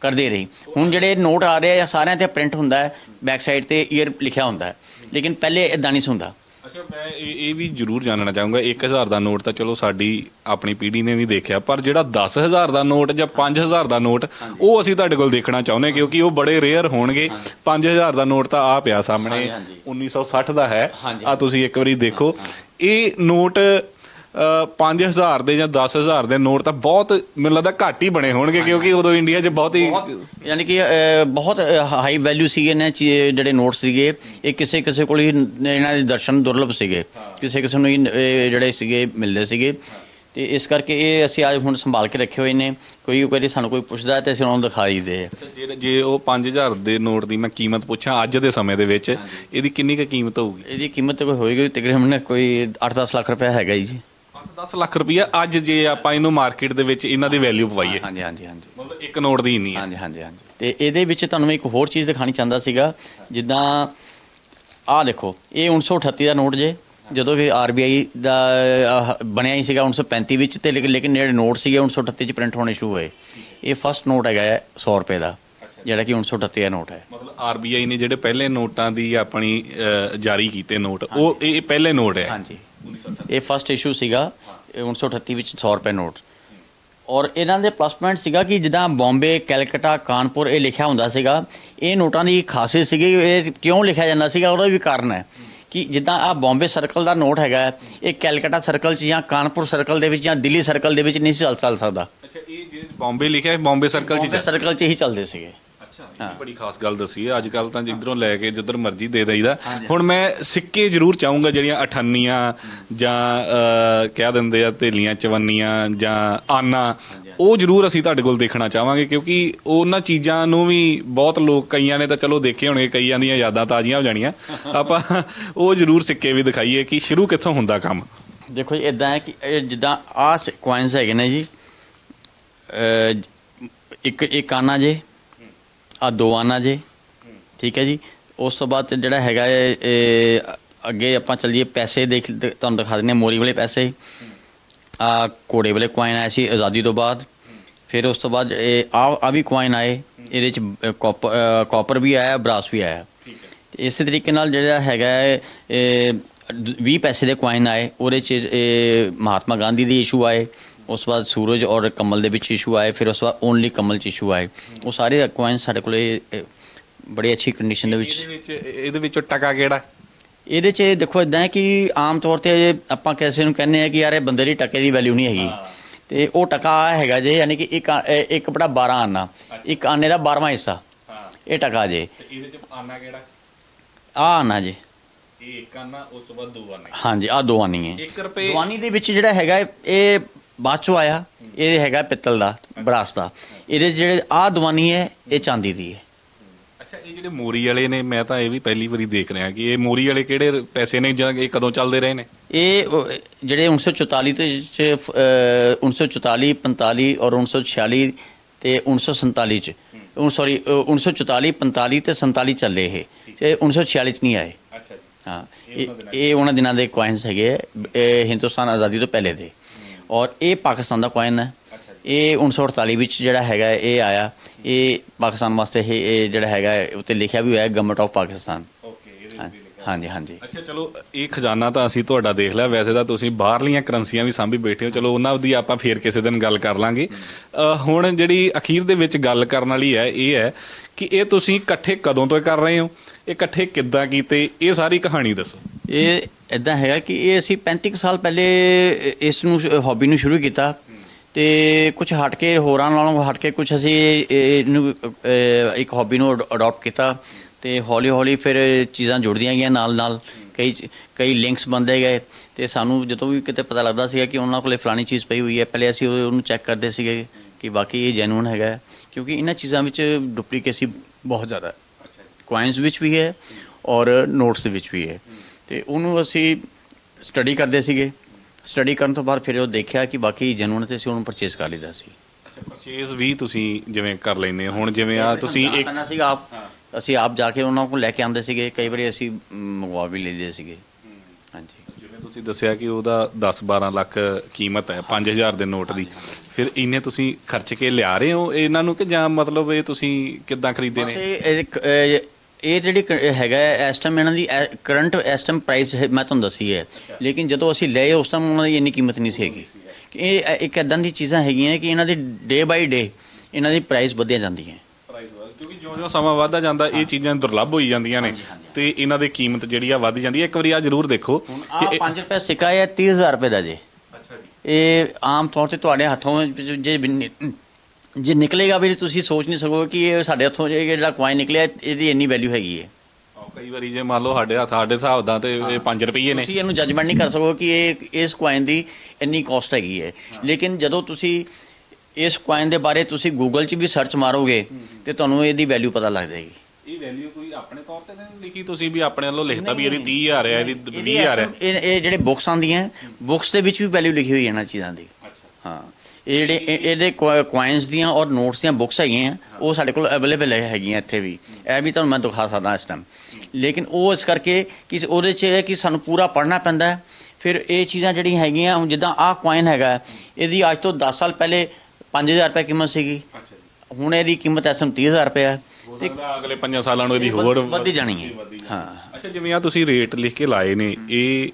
ਕਰਦੇ ਰਹੀ। ਹੁਣ ਜਿਹੜੇ ਨੋਟ ਆ ਰਹੇ ਆ ਸਾਰਿਆਂ ਤੇ ਪ੍ਰਿੰਟ ਹੁੰਦਾ ਹੈ, ਬੈਕ ਸਾਈਡ ਤੇ ਈਅਰ ਲਿਖਿਆ ਹੁੰਦਾ ਹੈ, ਲੇਕਿਨ ਪਹਿਲੇ ਇਦਾਂ ਨਹੀਂ ਸੀ ਹੁੰਦਾ। ਅੱਛਾ, ਮੈਂ ਇਹ ਵੀ ਜ਼ਰੂਰ ਜਾਣਨਾ ਚਾਹੂੰਗਾ, 1000 ਦਾ ਨੋਟ ਤਾਂ ਚਲੋ ਸਾਡੀ ਆਪਣੀ ਪੀੜ੍ਹੀ ਨੇ ਵੀ ਦੇਖਿਆ, ਪਰ ਜਿਹੜਾ 10000 ਦਾ ਨੋਟ ਜਾਂ 5000 ਦਾ ਨੋਟ, ਉਹ ਅਸੀਂ ਤੁਹਾਡੇ ਕੋਲ ਦੇਖਣਾ ਚਾਹੁੰਦੇ, ਕਿਉਂਕਿ ਉਹ ਬੜੇ ਰੇਅਰ ਹੋਣਗੇ। 5000 ਦਾ ਨੋਟ ਤਾਂ ਆ ਪਿਆ ਸਾਹਮਣੇ, 1960 ਦਾ ਹੈ, ਆ ਤੁਸੀਂ ਇੱਕ ਵਾਰੀ ਦੇਖੋ। ਇਹ ਨੋਟ 5000 ਦੇ ਜਾਂ 10000 ਦੇ ਨੋਟ ਤਾਂ ਬਹੁਤ ਮੈਨੂੰ ਲੱਗਦਾ ਘੱਟ ਹੀ ਬਣੇ ਹੋਣਗੇ, ਕਿਉਂਕਿ ਉਦੋਂ ਇੰਡੀਆ 'ਚ ਬਹੁਤ ਹੀ ਯਾਨੀ ਕਿ ਬਹੁਤ ਹਾਈ ਵੈਲਿਊ ਸੀਗੇ ਨੇ ਜਿਹੜੇ ਨੋਟ ਸੀਗੇ। ਇਹ ਕਿਸੇ ਕੋਲ ਹੀ ਇਹਨਾਂ ਦੇ ਦਰਸ਼ਨ ਦੁਰਲਭ ਸੀਗੇ, ਕਿਸੇ ਨੂੰ ਹੀ ਜਿਹੜੇ ਸੀਗੇ ਮਿਲਦੇ ਸੀਗੇ। ਤੇ ਇਸ ਕਰਕੇ ਇਹ ਅਸੀਂ ਅੱਜ ਹੁਣ ਸੰਭਾਲ ਕੇ ਰੱਖੇ ਹੋਏ ਨੇ। ਕੋਈ ਵਾਰੀ ਸਾਨੂੰ ਕੋਈ ਪੁੱਛਦਾ ਤੇ ਅਸੀਂ ਉਹਨਾਂ ਨੂੰ ਦਿਖਾ ਦਈਦੇ ਆ। ਜੇ ਉਹ 5000 ਦੇ ਨੋਟ ਦੀ ਮੈਂ ਕੀਮਤ ਪੁੱਛਾਂ ਅੱਜ ਦੇ ਸਮੇਂ ਦੇ ਵਿੱਚ, ਇਹਦੀ ਕਿੰਨੀ ਕੁ ਕੀਮਤ ਹੋਊਗੀ? ਇਹਦੀ ਕੀਮਤ ਕੋਈ ਹੋਏਗੀ ਤਕਰੀਬਨ ਕੋਈ 8-10 ਲੱਖ ਰੁਪਏ ਹੈਗਾ ਜੀ। 10 ਲੱਖ ਰੁਪਈਆ ਅੱਜ ਜੇ ਆਪਾਂ ਇਹਨੂੰ ਮਾਰਕੀਟ ਦੇ ਵਿੱਚ ਇਹਨਾਂ ਦੀ ਵੈਲਿਊ ਪਵਾਈਏ। ਹਾਂਜੀ ਹਾਂਜੀ ਹਾਂਜੀ, ਮਤਲਬ ਇੱਕ ਨੋਟ ਦੀ ਇੰਨੀ ਹੈ। ਹਾਂਜੀ ਹਾਂਜੀ ਹਾਂਜੀ। ਤੇ ਇਹਦੇ ਵਿੱਚ ਤੁਹਾਨੂੰ ਮੈਂ ਇੱਕ ਹੋਰ ਚੀਜ਼ ਦਿਖਾਣੀ ਚਾਹੁੰਦਾ ਸੀਗਾ, ਜਿੱਦਾਂ ਆਹ ਦੇਖੋ, ਇਹ 1938 ਦਾ ਨੋਟ ਜੇ, ਜਦੋਂ ਕਿ RBI ਦਾ ਬਣਿਆ ਹੀ ਸੀਗਾ 1935 ਵਿੱਚ, ਤੇ ਲੇਕਿਨ ਜਿਹੜੇ ਨੋਟ ਸੀਗੇ 1938 'ਚ ਪ੍ਰਿੰਟ ਹੋਣੇ ਸ਼ੁਰੂ ਹੋਏ। ਇਹ ਫਸਟ ਨੋਟ ਹੈਗਾ 100 ਰੁਪਏ ਦਾ, ਜਿਹੜਾ ਕਿ 1938 ਦਾ ਨੋਟ ਹੈ। ਮਤਲਬ RBI ਨੇ ਜਿਹੜੇ ਪਹਿਲੇ ਨੋਟਾਂ ਦੀ ਆਪਣੀ ਜਾਰੀ ਕੀਤੇ ਨੋਟ, ਉਹ ਇਹ ਪਹਿਲੇ ਨੋਟ ਹੈ। ਹਾਂਜੀ, ਇਹ ਫਸਟ ਇਸ਼ੂ ਸੀਗਾ 1938 ਵਿੱਚ 100 ਰੁਪਏ ਨੋਟ। ਔਰ ਇਹਨਾਂ ਦੇ ਪਲੱਸ ਪੁਆਇੰਟ ਸੀਗਾ ਕਿ ਜਿੱਦਾਂ ਬੰਬੇ, ਕੈਲਕਟਾ, ਕਾਨਪੁਰ ਇਹ ਲਿਖਿਆ ਹੁੰਦਾ ਸੀਗਾ। ਇਹ ਨੋਟਾਂ ਦੀ ਖਾਸੀਅਤ ਸੀਗੀ। ਇਹ ਕਿਉਂ ਲਿਖਿਆ ਜਾਂਦਾ ਸੀਗਾ, ਉਹਦਾ ਵੀ ਕਾਰਨ ਹੈ ਕਿ ਜਿੱਦਾਂ ਆਹ ਬੰਬੇ ਸਰਕਲ ਦਾ ਨੋਟ ਹੈਗਾ, ਇਹ ਕੈਲਕਟਾ ਸਰਕਲ 'ਚ ਜਾਂ ਕਾਨਪੁਰ ਸਰਕਲ ਦੇ ਵਿੱਚ ਜਾਂ ਦਿੱਲੀ ਸਰਕਲ ਦੇ ਵਿੱਚ ਨਹੀਂ ਸੀ ਚੱਲ ਸਕਦਾ। ਅੱਛਾ, ਇਹ ਜੇ ਬੰਬੇ ਲਿਖਿਆ ਬੰਬੇ ਸਰਕਲ 'ਚ ਹੀ ਚੱਲਦੇ ਸੀਗੇ। ਇਹ ਬੜੀ ਖਾਸ ਗੱਲ ਦੱਸੀ ਹੈ। ਅੱਜ ਕੱਲ ਤਾਂ ਜਿੱਧਰੋਂ ਲੈ ਕੇ ਜਿੱਧਰ ਮਰਜ਼ੀ ਦੇ ਦਈਦਾ। ਹੁਣ ਮੈਂ ਸਿੱਕੇ ਜ਼ਰੂਰ ਚਾਹੂੰਗਾ, ਜਿਹੜੀਆਂ 98 ਜਾਂ ਕਹਿ ਦਿੰਦੇ ਆ ਧੇਲੀਆਂ 54 ਜਾਂ ਆਨਾ, ਉਹ ਜ਼ਰੂਰ ਅਸੀਂ ਤੁਹਾਡੇ ਕੋਲ ਦੇਖਣਾ ਚਾਹਾਂਗੇ, ਕਿਉਂਕਿ ਉਹਨਾਂ ਚੀਜ਼ਾਂ ਨੂੰ ਵੀ ਬਹੁਤ ਲੋਕ, ਕਈਆਂ ਨੇ ਤਾਂ ਚਲੋ ਦੇਖੇ ਹੋਣਗੇ, ਕਈਆਂ ਦੀਆਂ ਯਾਦਾਂ ਤਾਜ਼ੀਆਂ ਹੋ ਜਾਣੀਆਂ। ਆਪਾਂ ਉਹ ਜ਼ਰੂਰ ਸਿੱਕੇ ਵੀ ਦਿਖਾਈਏ ਕਿ ਸ਼ੁਰੂ ਕਿੱਥੋਂ ਹੁੰਦਾ ਕੰਮ। ਦੇਖੋ ਜੀ, ਇੱਦਾਂ ਹੈ ਕਿ ਜਿੱਦਾਂ ਆਹ ਕੁਆਇਨਸ ਹੈਗੇ ਨੇ ਜੀ, ਇੱਕ ਆਨਾ ਜੇ, ਆ 2 ਆਨਾ ਜੇ, ਠੀਕ ਹੈ ਜੀ। ਉਸ ਤੋਂ ਬਾਅਦ ਜਿਹੜਾ ਹੈਗਾ ਅੱਗੇ ਆਪਾਂ ਚੱਲੀਏ, ਪੈਸੇ ਤੁਹਾਨੂੰ ਦਿਖਾ ਦਿੰਦੇ, ਮੋਰੀ ਵਾਲੇ ਪੈਸੇ, ਆ ਘੋੜੇ ਵਾਲੇ ਕੁਆਇਨ ਆਏ ਸੀ ਆਜ਼ਾਦੀ ਤੋਂ ਬਾਅਦ। ਫਿਰ ਉਸ ਤੋਂ ਬਾਅਦ ਆ ਵੀ ਕੁਆਇਨ ਆਏ, ਇਹਦੇ 'ਚ ਕਾਪਰ ਵੀ ਆਇਆ, ਬਰਾਸ ਵੀ ਆਇਆ। ਇਸੇ ਤਰੀਕੇ ਨਾਲ ਜਿਹੜਾ ਹੈਗਾ 20 ਪੈਸੇ ਦੇ ਕੁਆਇਨ ਆਏ, ਉਹਦੇ 'ਚ ਮਹਾਤਮਾ ਗਾਂਧੀ ਦੇ ਇਸ਼ੂ ਆਏ। ਉਸ ਤੋਂ ਬਾਅਦ ਸੂਰਜ ਔਰ ਕਮਲ ਦੇ ਵਿੱਚ ਇਸ਼ੂ ਆਏ। ਫਿਰ ਉਸ ਤੋਂ ਬਾਅਦ ਓਨਲੀ ਕਮਲ 'ਚ ਇਸ਼ੂ ਆਏ। ਉਹ ਸਾਰੇ ਕੁਆਇਨ ਸਾਡੇ ਕੋਲ ਬੜੀ ਅੱਛੀ ਕੰਡੀਸ਼ਨ ਦੇ ਵਿੱਚ। ਇਹਦੇ ਵਿੱਚੋਂ ਟਕਾ ਕਿਹੜਾ? ਇਹਦੇ 'ਚ ਦੇਖੋ ਇੱਦਾਂ ਹੈ ਕਿ ਆਮ ਤੌਰ 'ਤੇ ਆਪਾਂ ਕਿਸੇ ਨੂੰ ਕਹਿੰਦੇ ਹਾਂ ਕਿ ਯਾਰ ਇਹ ਬੰਦੇ ਦੀ ਟਕੇ ਦੀ ਵੈਲਿਊ ਨਹੀਂ ਹੈਗੀ, ਤੇ ਉਹ ਟਕਾ ਹੈਗਾ ਜੇ, ਯਾਨੀ ਕਿ 1/12 ਆਨਾ, ਇੱਕ ਆਨੇ ਦਾ 12ਵਾਂ ਹਿੱਸਾ, ਇਹ ਟਕਾ ਜੇ। ਇਹਦੇ 'ਚ ਆਨਾ ਕਿਹੜਾ? ਆਹ ਆਨਾ ਜੇ, ਇਹ ਇੱਕ ਆਨਾ, ਉਸ ਤੋਂ ਬਾਅਦ 2 ਆਨੇ। ਹਾਂਜੀ, ਆਹ 2 ਆਨੀ ਹੈ। 1 ਰੁਪਏ ਦੁਆਨੀ ਦੇ ਵਿੱਚ ਜਿਹੜਾ ਹੈਗਾ ਇਹ ਬਾਅਦ ਚੋਂ ਆਇਆ। ਇਹ ਹੈਗਾ ਪਿੱਤਲ ਦਾ, ਬਰਾਸ ਦਾ। ਇਹਦੇ 'ਚ ਜਿਹੜੇ ਆਹ ਦੀਵਾਨੀ ਹੈ ਇਹ ਚਾਂਦੀ ਦੀ ਹੈ। ਅੱਛਾ, ਇਹ ਜਿਹੜੇ ਮੋਰੀ ਵਾਲੇ ਨੇ, ਮੈਂ ਤਾਂ ਇਹ ਵੀ ਪਹਿਲੀ ਵਾਰੀ ਦੇਖ ਰਿਹਾ ਕਿ ਇਹ ਮੋਰੀ ਵਾਲੇ ਕਿਹੜੇ ਪੈਸੇ ਨੇ ਜਾਂ ਇਹ ਕਦੋਂ ਚੱਲਦੇ ਰਹੇ ਨੇ? ਇਹ ਜਿਹੜੇ 1944 ਤੇ 1944, 45 ਔਰ 1946 ਤੇ 1947 ਚ, ਸੌਰੀ 1944, 45 ਤੇ 47 ਚੱਲੇ ਇਹ 1946 ਚ ਨਹੀਂ ਆਏ। ਅੱਛਾ ਜੀ। ਹਾਂ, ਇਹ ਉਹਨਾਂ ਦਿਨਾਂ ਦੇ ਕੁਆਇਨਸ ਹੈਗੇ, ਇਹ ਹਿੰਦੁਸਤਾਨ ਆਜ਼ਾਦੀ ਤੋਂ ਪਹਿਲੇ ਦੇ। ਔਰ ਇਹ ਪਾਕਿਸਤਾਨ ਦਾ ਕੁਆਇਨ ਹੈ। ਇਹ 1948 ਵਿੱਚ ਜਿਹੜਾ ਹੈਗਾ ਇਹ ਆਇਆ। ਇਹ ਪਾਕਿਸਤਾਨ ਵਾਸਤੇ ਇਹ ਜਿਹੜਾ ਹੈਗਾ ਉੱਤੇ ਲਿਖਿਆ ਵੀ ਹੋਇਆ ਗਵਰਨਮੈਂਟ ਆਫ ਪਾਕਿਸਤਾਨ। ਹਾਂਜੀ ਹਾਂਜੀ। ਅੱਛਾ, ਚਲੋ ਇਹ ਖਜ਼ਾਨਾ ਤਾਂ ਅਸੀਂ ਤੁਹਾਡਾ ਦੇਖ ਲਿਆ। ਵੈਸੇ ਤਾਂ ਤੁਸੀਂ ਬਾਹਰਲੀਆਂ ਕਰੰਸੀਆਂ ਵੀ ਸਾਂਭੀ ਬੈਠੇ ਹੋ, ਚਲੋ ਉਹਨਾਂ ਦੀ ਆਪਾਂ ਫੇਰ ਕਿਸੇ ਦਿਨ ਗੱਲ ਕਰ ਲਾਂਗੇ। ਹੁਣ ਜਿਹੜੀ ਅਖੀਰ ਦੇ ਵਿੱਚ ਗੱਲ ਕਰਨ ਵਾਲੀ ਹੈ ਇਹ ਹੈ ਕਿ ਇਹ ਤੁਸੀਂ ਇਕੱਠੇ ਕਦੋਂ ਤੋਂ ਕਰ ਰਹੇ ਹੋ, ਇਹ ਇਕੱਠੇ ਕਿੱਦਾਂ ਕੀਤੇ, ਇਹ ਸਾਰੀ ਕਹਾਣੀ ਦੱਸੋ। ਇਹ ਇੱਦਾਂ ਹੈਗਾ ਕਿ ਇਹ ਅਸੀਂ 35 ਸਾਲ ਪਹਿਲੇ ਇਸ ਨੂੰ ਹੌਬੀ ਨੂੰ ਸ਼ੁਰੂ ਕੀਤਾ, ਤੇ ਕੁਝ ਹਟ ਕੇ, ਹੋਰਾਂ ਨਾਲੋਂ ਹਟ ਕੇ ਕੁਝ ਅਸੀਂ ਇਹਨੂੰ ਇੱਕ ਹੌਬੀ ਨੂੰ ਅਡਾਪਟ ਕੀਤਾ, ਤੇ ਹੌਲੀ ਹੌਲੀ ਫਿਰ ਚੀਜ਼ਾਂ ਜੁੜਦੀਆਂ ਗਈਆਂ ਨਾਲ ਨਾਲ, ਕਈ ਲਿੰਕਸ ਬਣਦੇ ਗਏ। ਤੇ ਸਾਨੂੰ ਜਦੋਂ ਵੀ ਕਿਤੇ ਪਤਾ ਲੱਗਦਾ ਸੀਗਾ ਕਿ ਉਹਨਾਂ ਕੋਲੇ ਫਲਾਣੀ ਚੀਜ਼ ਪਈ ਹੋਈ ਹੈ, ਪਹਿਲੇ ਅਸੀਂ ਉਹਨੂੰ ਚੈੱਕ ਕਰਦੇ ਸੀਗੇ ਕਿ ਬਾਕੀ ਇਹ ਜੈਨੂਨ ਹੈਗਾ, ਕਿਉਂਕਿ ਇਹਨਾਂ ਚੀਜ਼ਾਂ ਵਿੱਚ ਡੁਪਲੀਕੇਸੀ ਬਹੁਤ ਜ਼ਿਆਦਾ ਹੈ, ਕੁਆਇਨਸ ਵਿੱਚ ਵੀ ਹੈ ਔਰ ਨੋਟਸ ਦੇ ਵਿੱਚ ਵੀ ਹੈ। ਤੇ ਉਹਨੂੰ ਅਸੀਂ ਸਟੱਡੀ ਕਰਦੇ ਸੀਗੇ। ਸਟੱਡੀ ਕਰਨ ਤੋਂ ਬਾਅਦ ਫਿਰ ਉਹ ਦੇਖਿਆ ਕਿ ਬਾਕੀ ਜੈਨੂਨ, ਤੇ ਅਸੀਂ ਉਹਨੂੰ ਪਰਚੇਸ ਕਰ ਲਿੱਤਾ ਸੀ। ਅੱਛਾ, ਪਰਚੇਸ ਵੀ ਤੁਸੀਂ ਜਿਵੇਂ ਕਰ ਲੈਂਦੇ ਹੋ ਹੁਣ, ਜਿਵੇਂ ਆ ਤੁਸੀਂ ਇੱਕ ਸੀਗਾ ਅਸੀਂ ਆਪ ਜਾ ਕੇ ਉਹਨਾਂ ਕੋਲ ਲੈ ਕੇ ਆਉਂਦੇ ਸੀਗੇ, ਕਈ ਵਾਰੀ ਅਸੀਂ ਮੰਗਵਾ ਵੀ ਲੈਂਦੇ ਸੀਗੇ। ਹਾਂਜੀ, ਜਿਵੇਂ ਤੁਸੀਂ ਦੱਸਿਆ ਕਿ ਉਹਦਾ 10-12 ਲੱਖ ਕੀਮਤ ਹੈ 5000 ਦੇ ਨੋਟ ਦੀ, ਫਿਰ ਇੰਨੇ ਤੁਸੀਂ ਖਰਚ ਕੇ ਲਿਆ ਰਹੇ ਹੋ ਇਹਨਾਂ ਨੂੰ, ਕਿ ਜਾਂ ਮਤਲਬ ਇਹ ਤੁਸੀਂ ਕਿੱਦਾਂ ਖਰੀਦੇ ਨੇ? ਇਹ ਜਿਹੜੀ ਹੈਗਾ ਇਸ ਟਾਈਮ ਇਹਨਾਂ ਦੀ ਕਰੰਟ ਇਸ ਟਾਈਮ ਪ੍ਰਾਈਸ ਮੈਂ ਤੁਹਾਨੂੰ ਦੱਸੀ ਹੈ, ਲੇਕਿਨ ਜਦੋਂ ਅਸੀਂ ਲਏ ਉਸ ਟਾਈਮ ਉਹਨਾਂ ਦੀ ਇੰਨੀ ਕੀਮਤ ਨਹੀਂ ਸੀ ਹੈਗੀ। ਇਹ ਇੱਕ ਇੱਦਾਂ ਦੀ ਚੀਜ਼ਾਂ ਹੈਗੀਆਂ ਕਿ ਇਹਨਾਂ ਦੀ ਡੇ ਬਾਈ ਡੇ ਇਹਨਾਂ ਦੀ ਪ੍ਰਾਈਸ ਵਧਦੀਆਂ ਜਾਂਦੀਆਂ, ਕਿਉਂਕਿ ਜਿਉਂ-ਜਿਉਂ ਸਮਾਂ ਵੱਧਦਾ ਜਾਂਦਾ ਇਹ ਚੀਜ਼ਾਂ ਦੁਰਲੱਭ ਹੋਈ ਜਾਂਦੀਆਂ ਨੇ, ਤੇ ਇਹਨਾਂ ਦੀ ਕੀਮਤ ਜਿਹੜੀ ਆ ਵੱਧ ਜਾਂਦੀ ਹੈ। ਇੱਕ ਵਾਰੀ ਆ ਜ਼ਰੂਰ ਦੇਖੋ ਕਿ 5 ਰੁਪਏ ਸਿੱਕਾ ਹੈ 30,000 ਰੁਪਏ ਦਾ ਜੇ। ਅੱਛਾ ਜੀ। ਇਹ ਆਮ ਤੌਰ ਤੇ ਤੁਹਾਡੇ ਹੱਥੋਂ ਜੇ ਨਿਕਲੇਗਾ ਵੀ ਤੁਸੀਂ ਸੋਚ ਨਹੀਂ ਸਕੋਗੇ ਕਿ ਇਹ ਸਾਡੇ ਹੱਥੋਂ ਜਿਹੜਾ ਕੁਆਇਨ ਨਿਕਲਿਆ ਇਹਦੀ ਇੰਨੀ ਵੈਲਿਊ ਹੈਗੀ ਹੈ। ਕਈ ਵਾਰੀ ਜੇ ਮੰਨ ਲਓ ਸਾਡੇ ਹਿਸਾਬ ਦਾ ਤੇ ਇਹ 5 ਰੁਪਏ ਨੇ, ਤੁਸੀਂ ਇਹਨੂੰ ਜੱਜਮੈਂਟ ਨਹੀਂ ਕਰ ਸਕੋਗੇ ਕਿ ਇਹ ਇਸ ਕੁਆਇਨ ਦੀ ਇੰਨੀ ਕਾਸਟ ਹੈਗੀ ਹੈ। ਲੇਕਿਨ ਜਦੋਂ ਤੁਸੀਂ ਇਸ ਕੁਆਇਨ ਦੇ ਬਾਰੇ ਤੁਸੀਂ ਗੂਗਲ 'ਚ ਵੀ ਸਰਚ ਮਾਰੋਗੇ ਤੇ ਤੁਹਾਨੂੰ ਇਹਦੀ ਵੈਲਿਊ ਪਤਾ ਲੱਗ ਜਾਏਗੀ। ਇਹ ਵੈਲਿਊ ਕੋਈ ਆਪਣੇ ਤੌਰ ਤੇ ਨਹੀਂ ਲਿਖੀ ਤੁਸੀਂ ਵੀ ਆਪਣੇ ਵੱਲੋਂ ਲਿਖਤਾ ਵੀ ਇਹਦੀ 30,000 ਹੈ, ਇਹਦੀ 20,000 ਹੈ? ਇਹ ਜਿਹੜੇ ਬੁੱਕਸ ਆਉਂਦੀਆਂ, ਬੁੱਕਸ ਦੇ ਵਿੱਚ ਵੀ ਵੈਲਿਊ ਲਿਖੀ ਹੋਈ ਹੈ ਇਹਨਾਂ ਚੀਜ਼ਾਂ ਦੀ। ਹਾਂ, ਇਹ ਜਿਹੜੇ ਇਹਦੇ ਕੁਆਇਨਸ ਦੀਆਂ ਔਰ ਨੋਟਸ ਦੀਆਂ ਬੁੱਕਸ ਹੈਗੀਆਂ, ਉਹ ਸਾਡੇ ਕੋਲ ਅਵੇਲੇਬਲ ਹੈਗੀਆਂ ਇੱਥੇ ਵੀ। ਇਹ ਵੀ ਤੁਹਾਨੂੰ ਮੈਂ ਦਿਖਾ ਸਕਦਾ ਇਸ ਟਾਈਮ। ਲੇਕਿਨ ਉਹ ਇਸ ਕਰਕੇ ਕਿ ਉਹਦੇ 'ਚ ਇਹ ਕਿ ਸਾਨੂੰ ਪੂਰਾ ਪੜ੍ਹਨਾ ਪੈਂਦਾ। ਫਿਰ ਇਹ ਚੀਜ਼ਾਂ ਜਿਹੜੀਆਂ ਹੈਗੀਆਂ, ਹੁਣ ਜਿੱਦਾਂ ਆਹ ਕੁਆਇਨ ਹੈਗਾ, ਇਹਦੀ ਅੱਜ ਤੋਂ 10 ਸਾਲ ਪਹਿਲੇ 5000 ਰੁਪਏ ਕੀਮਤ ਸੀਗੀ, ਹੁਣ ਇਹਦੀ ਕੀਮਤ ਇਸ ਟਾਈਮ 30,000 ਰੁਪਏ ਹੈ। ਅਗਲੇ 5 ਸਾਲਾਂ ਨੂੰ ਇਹਦੀ ਹੋਰ ਵੱਧਦੀ ਜਾਣੀ ਹੈ। ਹਾਂ। ਅੱਛਾ, ਜਿਵੇਂ ਆ ਤੁਸੀਂ ਰੇਟ ਲਿਖ ਕੇ ਲਾਏ ਨੇ, ਇਹ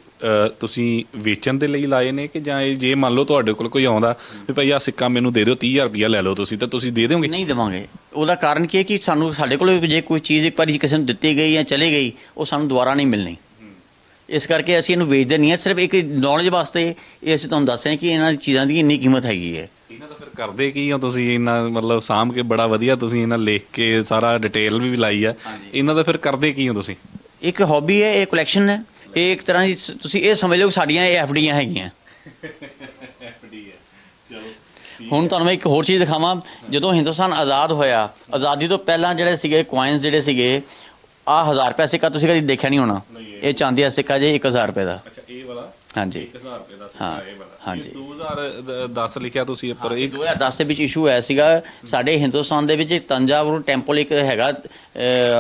ਤੁਸੀਂ ਵੇਚਣ ਦੇ ਲਈ ਲਾਏ ਨੇ, ਕਿ ਜਾਂ ਇਹ ਜੇ ਮੰਨ ਲਓ ਤੁਹਾਡੇ ਕੋਲ ਕੋਈ ਆਉਂਦਾ ਵੀ ਭਾਈ ਆ ਸਿੱਕਾ ਮੈਨੂੰ ਦੇ ਦਿਓ 30,000 ਰੁਪਇਆ ਲੈ ਲਓ ਤੁਸੀਂ, ਤਾਂ ਤੁਸੀਂ ਦੇ ਦਿਓਗੇ? ਨਹੀਂ ਦੇਵਾਂਗੇ। ਉਹਦਾ ਕਾਰਨ ਕੀ ਹੈ ਕਿ ਸਾਡੇ ਕੋਲ ਜੇ ਕੋਈ ਚੀਜ਼ ਇੱਕ ਵਾਰੀ ਕਿਸੇ ਨੂੰ ਦਿੱਤੀ ਗਈ ਜਾਂ ਚਲੀ ਗਈ, ਉਹ ਸਾਨੂੰ ਦੁਬਾਰਾ ਨਹੀਂ ਮਿਲਣੀ। ਇਸ ਕਰਕੇ ਅਸੀਂ ਇਹਨੂੰ ਵੇਚਦੇ ਨਹੀਂ ਹਾਂ, ਸਿਰਫ ਇੱਕ ਨੌਲੇਜ ਵਾਸਤੇ ਇਹ ਅਸੀਂ ਤੁਹਾਨੂੰ ਦੱਸ ਰਹੇ ਹਾਂ ਕਿ ਇਹਨਾਂ ਦੀ ਚੀਜ਼ਾਂ ਦੀ ਇੰਨੀ ਕੀਮਤ ਹੈਗੀ ਹੈ। ਇਹਨਾਂ ਦਾ ਫਿਰ ਕਰਦੇ ਕੀ ਹੋ ਤੁਸੀਂ? ਇਹਨਾਂ ਮਤਲਬ ਸਾਂਭ ਕੇ ਬੜਾ ਵਧੀਆ ਤੁਸੀਂ ਇਹਨਾਂ ਲਿਖ ਕੇ ਸਾਰਾ ਡਿਟੇਲ ਵੀ ਲਾਈ ਆ, ਇਹਨਾਂ ਦਾ ਫਿਰ ਕਰਦੇ ਕੀ ਹੋ ਤੁਸੀਂ? ਇੱਕ ਹੌਬੀ ਹੈ, ਇਹ ਕਲੈਕਸ਼ਨ ਹੈ, ਇਹ ਇੱਕ ਤਰ੍ਹਾਂ ਦੀ ਤੁਸੀਂ ਇਹ ਸਮਝ ਲਓ ਸਾਡੀਆਂ ਇਹ ਐਫਡੀਆਂ ਹੈਗੀਆਂ। ਹੁਣ ਤੁਹਾਨੂੰ ਮੈਂ ਇੱਕ ਹੋਰ ਚੀਜ਼ ਦਿਖਾਵਾਂ। ਜਦੋਂ ਹਿੰਦੁਸਤਾਨ ਆਜ਼ਾਦ ਹੋਇਆ, ਆਜ਼ਾਦੀ ਤੋਂ ਪਹਿਲਾਂ ਜਿਹੜੇ ਸੀਗੇ ਕੁਆਇਨਸ ਜਿਹੜੇ ਸੀਗੇ, ਆਹ 1000 ਰੁਪਏ ਸਿੱਕਾ ਤੁਸੀਂ ਕਦੀ ਦੇਖਿਆ ਨਹੀਂ ਹੋਣਾ। ਇਹ ਚਾਂਦੀ ਦਾ ਸਿੱਕਾ ਜੇ 1000 ਰੁਪਏ ਦਾ। ਅੱਛਾ, ਇਹ ਵਾਲਾ? ਹਾਂਜੀ, 1000 ਰੁਪਏ ਦਾ ਸਿੱਕਾ ਇਹ ਵਾਲਾ। ਹਾਂਜੀ, 2010 ਲਿਖਿਆ ਤੁਸੀਂ ਉੱਪਰ। 2010 ਦੇ ਵਿੱਚ ਇਸ਼ੂ ਹੋਇਆ ਸੀਗਾ ਸਾਡੇ ਹਿੰਦੁਸਤਾਨ ਦੇ ਵਿੱਚ। ਤੰਜਾਵੁਰ ਟੈਂਪਲ ਇੱਕ ਹੈਗਾ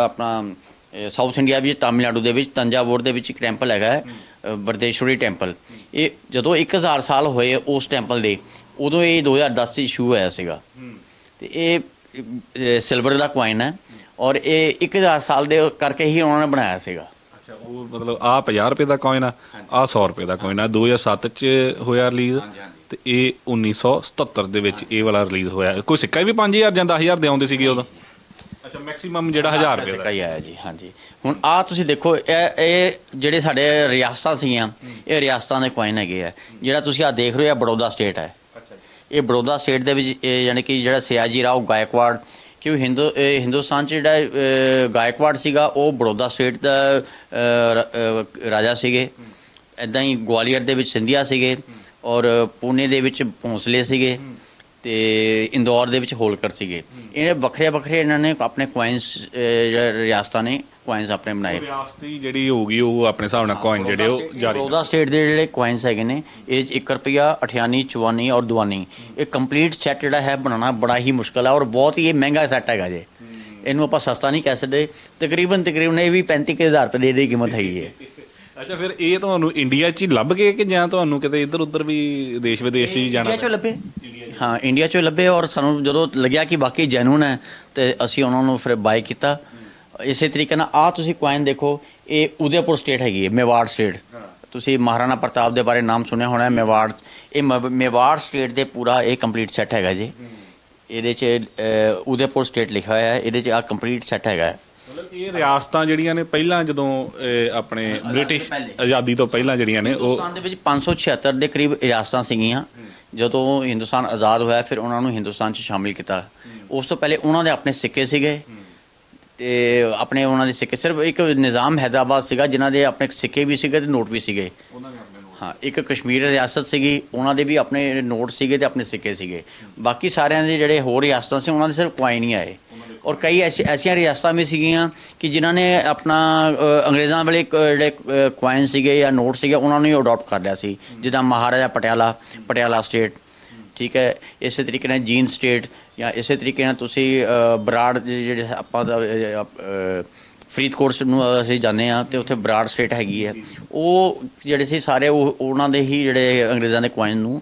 ਆਪਣਾ ਸਾਊਥ ਇੰਡੀਆ ਵਿੱਚ, ਤਾਮਿਲਨਾਡੂ ਦੇ ਵਿੱਚ ਤੰਜਾਵੁਰ ਦੇ ਵਿੱਚ ਇੱਕ ਟੈਂਪਲ ਹੈਗਾ, ਬਰਦੇਸ਼ਵਰੀ ਟੈਂਪਲ। ਇਹ ਜਦੋਂ 1000 ਸਾਲ ਹੋਏ ਉਸ ਟੈਂਪਲ ਦੇ, ਉਦੋਂ ਇਹ 2010 'ਚ ਇਸ਼ੂ ਹੋਇਆ ਸੀਗਾ। ਤੇ ਇਹ ਸਿਲਵਰ ਦਾ ਕੁਆਇਨ ਹੈ ਔਰ ਇਹ 1000 ਸਾਲ ਦੇ ਕਰਕੇ ਹੀ ਉਹਨਾਂ ਨੇ ਬਣਾਇਆ ਸੀਗਾ। ਅੱਛਾ, ਉਹ ਮਤਲਬ ਆਹ 50 ਰੁਪਏ ਦਾ ਕੋਇਨ ਆ, ਆਹ 100 ਰੁਪਏ ਦਾ ਕੋਇਨ ਆ। 2007 'ਚ ਹੋਇਆ ਰਿਲੀਜ਼, ਤੇ ਇਹ 1977 ਦੇ ਵਿੱਚ ਇਹ ਵਾਲਾ ਰਿਲੀਜ਼ ਹੋਇਆ। ਕੋਈ ਸਿੱਕਾ ਵੀ 5000 ਜਾਂ 10,000 ਦੇ ਆਉਂਦੇ ਸੀਗੇ ਉਦੋਂ? ਅੱਛਾ, ਮੈਕਸਿਮਮ ਜਿਹੜਾ 1000 ਰੁਪਏ ਦਾ ਹੀ ਆਇਆ ਜੀ। ਹਾਂਜੀ, ਹੁਣ ਆਹ ਤੁਸੀਂ ਦੇਖੋ, ਇਹ ਜਿਹੜੇ ਸਾਡੇ ਰਿਆਸਤਾਂ ਸੀਗੀਆਂ, ਇਹ ਰਿਆਸਤਾਂ ਦੇ ਕੁਆਇਨ ਹੈਗੇ ਆ। ਜਿਹੜਾ ਤੁਸੀਂ ਆਹ ਦੇਖ ਰਹੇ ਹੋ, ਬੜੌਦਾ ਸਟੇਟ ਹੈ। ਇਹ ਬੜੌਦਾ ਸਟੇਟ ਦੇ ਵਿੱਚ ਯਾਨੀ ਕਿ ਜਿਹੜਾ ਸਿਆਜੀ ਰਾਓ ਗਾਇਕਵਾੜ, ਕਿਉਂ ਹਿੰਦੁਸਤਾਨ 'ਚ ਜਿਹੜਾ ਗਾਇਕਵਾੜ ਸੀਗਾ ਉਹ ਬੜੌਦਾ ਸਟੇਟ ਦਾ ਰਾਜਾ ਸੀਗੇ। ਇੱਦਾਂ ਹੀ ਗਵਾਲੀਅਰ ਦੇ ਵਿੱਚ ਸਿੰਧੀਆ ਸੀਗੇ, ਔਰ ਪੂਨੇ ਦੇ ਵਿੱਚ ਭੋਂਸਲੇ ਸੀਗੇ ਤੇ ਇੰਦੌਰ ਦੇ ਵਿੱਚ ਹੋਲਕਰ ਸੀਗੇ। ਇਹਨੇ ਵੱਖਰੇ ਵੱਖਰੇ ਇਹਨਾਂ ਨੇ ਆਪਣੇ ਕੁਆਇਨਸ, ਰਿਆਸਤਾਂ ਨੇ ਕੁਆਇਨਸ ਆਪਣੇ ਬਣਾਏ। ਰਿਆਸਤੀ ਜਿਹੜੀ ਹੋਊਗੀ ਉਹ ਆਪਣੇ ਹਿਸਾਬ ਨਾਲ ਕੋਇਨ ਜਿਹੜੇ ਉਹ ਜਾਰੀ ਬੜੌਦਾ ਸਟੇਟ ਦੇ ਜਿਹੜੇ ਕੁਆਇਨਸ ਹੈਗੇ ਨੇ ਇਹ 'ਚ 1 ਰੁਪਿਆ 98 54 ਔਰ 52 ਇਹ ਕੰਪਲੀਟ ਸੈੱਟ ਜਿਹੜਾ ਹੈ ਬਣਾਉਣਾ ਬੜਾ ਹੀ ਮੁਸ਼ਕਲ ਹੈ ਔਰ ਬਹੁਤ ਹੀ ਇਹ ਮਹਿੰਗਾ ਸੈੱਟ ਹੈਗਾ ਜੇ। ਇਹਨੂੰ ਆਪਾਂ ਸਸਤਾ ਨਹੀਂ ਕਹਿ ਸਕਦੇ। ਤਕਰੀਬਨ ਇਹ ਵੀ 35,000 ਰੁਪਏ ਦੀ ਕੀਮਤ ਹੈਗੀ ਹੈ। ਅੱਛਾ, ਫਿਰ ਇਹ ਤੁਹਾਨੂੰ ਇੰਡੀਆ 'ਚ ਹੀ ਲੱਭ ਗਏ ਕਿ ਜਾਂ ਤੁਹਾਨੂੰ ਕਿਤੇ ਇੱਧਰ ਉੱਧਰ ਵੀ ਦੇਸ਼ ਵਿਦੇਸ਼ 'ਚ ਹੀ ਜਾਣਾ ਇੰਡੀਆ 'ਚੋਂ ਲੱਭੇ। ਹਾਂ, ਇੰਡੀਆ 'ਚੋਂ ਲੱਭੇ ਔਰ ਸਾਨੂੰ ਜਦੋਂ ਲੱਗਿਆ ਕਿ ਵਾਕਈ ਜੈਨੂਨ ਹੈ ਤੇ ਅਸੀਂ ਉਹਨਾਂ ਨੂੰ ਫਿਰ ਬਾਏ ਕੀਤਾ। ਇਸੇ ਤਰੀਕੇ ਨਾਲ ਆਹ ਤੁਸੀਂ ਕੁਆਇਨ ਦੇਖੋ, ਇਹ ਉਦੈਪੁਰ ਸਟੇਟ ਹੈਗੀ ਹੈ, ਮੇਵਾੜ ਸਟੇਟ। ਤੁਸੀਂ ਮਹਾਰਾਣਾ ਪ੍ਰਤਾਪ ਦੇ ਬਾਰੇ ਨਾਮ ਸੁਣਿਆ ਹੋਣਾ। ਮੇਵਾੜ, ਇਹ ਮੇਵਾੜ ਸਟੇਟ ਦੇ ਪੂਰਾ ਇਹ ਕੰਪਲੀਟ ਸੈੱਟ ਹੈਗਾ ਜੀ। ਇਹਦੇ 'ਚ ਉਦੈਪੁਰ ਸਟੇਟ ਲਿਖਿਆ ਹੋਇਆ ਹੈ, ਇਹਦੇ 'ਚ ਆਹ ਕੰਪਲੀਟ ਸੈੱਟ ਹੈਗਾ। ਮਤਲਬ ਇਹ ਰਿਆਸਤਾਂ ਜਿਹੜੀਆਂ ਨੇ ਪਹਿਲਾਂ ਜਦੋਂ ਆਪਣੇ ਬ੍ਰਿਟਿਸ਼ ਆਜ਼ਾਦੀ ਤੋਂ ਪਹਿਲਾਂ ਜਿਹੜੀਆਂ ਨੇ ਉਹ ਹਿੰਦੁਸਤਾਨ ਦੇ ਵਿੱਚ 576 ਦੇ ਕਰੀਬ ਰਿਆਸਤਾਂ ਸੀਗੀਆਂ। ਜਦੋਂ ਹਿੰਦੁਸਤਾਨ ਆਜ਼ਾਦ ਹੋਇਆ ਫਿਰ ਉਹਨਾਂ ਨੂੰ ਹਿੰਦੁਸਤਾਨ 'ਚ ਸ਼ਾਮਿਲ ਕੀਤਾ। ਉਸ ਤੋਂ ਪਹਿਲੇ ਉਹਨਾਂ ਦੇ ਆਪਣੇ ਸਿੱਕੇ ਸੀਗੇ ਤੇ ਆਪਣੇ ਉਹਨਾਂ ਦੇ ਸਿੱਕੇ ਸਿਰਫ ਇੱਕ ਨਿਜ਼ਾਮ ਹੈਦਰਾਬਾਦ ਸੀਗਾ ਜਿਨ੍ਹਾਂ ਦੇ ਆਪਣੇ ਸਿੱਕੇ ਵੀ ਸੀਗੇ ਤੇ ਨੋਟ ਵੀ ਸੀਗੇ। ਹਾਂ, ਇੱਕ ਕਸ਼ਮੀਰ ਰਿਆਸਤ ਸੀਗੀ, ਉਹਨਾਂ ਦੇ ਵੀ ਆਪਣੇ ਨੋਟ ਸੀਗੇ ਤੇ ਆਪਣੇ ਸਿੱਕੇ ਸੀਗੇ। ਬਾਕੀ ਸਾਰਿਆਂ ਦੇ ਜਿਹੜੇ ਹੋਰ ਰਿਆਸਤਾਂ ਸੀ ਉਹਨਾਂ ਦੇ ਸਿਰਫ ਕੁਆਇਨ ਹੀ ਆਏ। ਔਰ ਕਈ ਐਸੀਆਂ ਰਿਆਸਤਾਂ ਵੀ ਸੀਗੀਆਂ ਕਿ ਜਿਨ੍ਹਾਂ ਨੇ ਆਪਣਾ ਅੰਗਰੇਜ਼ਾਂ ਵਾਲੇ ਜਿਹੜੇ ਕੁਆਇਨ ਸੀਗੇ ਜਾਂ ਨੋਟ ਸੀਗੇ ਉਹਨਾਂ ਨੂੰ ਹੀ ਅਡੋਪਟ ਕਰ ਲਿਆ ਸੀ, ਜਿੱਦਾਂ ਮਹਾਰਾਜਾ ਪਟਿਆਲਾ ਸਟੇਟ, ਠੀਕ ਹੈ। ਇਸੇ ਤਰੀਕੇ ਨਾਲ ਜੀਂਦ ਸਟੇਟ, ਜਾਂ ਇਸੇ ਤਰੀਕੇ ਨਾਲ ਤੁਸੀਂ ਬਰਾੜ ਜਿਹੜੇ ਆਪਾਂ ਫਰੀਦਕੋਟ ਨੂੰ ਅਸੀਂ ਜਾਂਦੇ ਹਾਂ ਤੇ ਉੱਥੇ ਬਰਾੜ ਸਟੇਟ ਹੈਗੀ ਹੈ। ਉਹ ਜਿਹੜੇ ਸੀ ਸਾਰੇ ਉਹਨਾਂ ਦੇ ਹੀ ਜਿਹੜੇ ਅੰਗਰੇਜ਼ਾਂ ਦੇ ਕੁਆਇਨ ਨੂੰ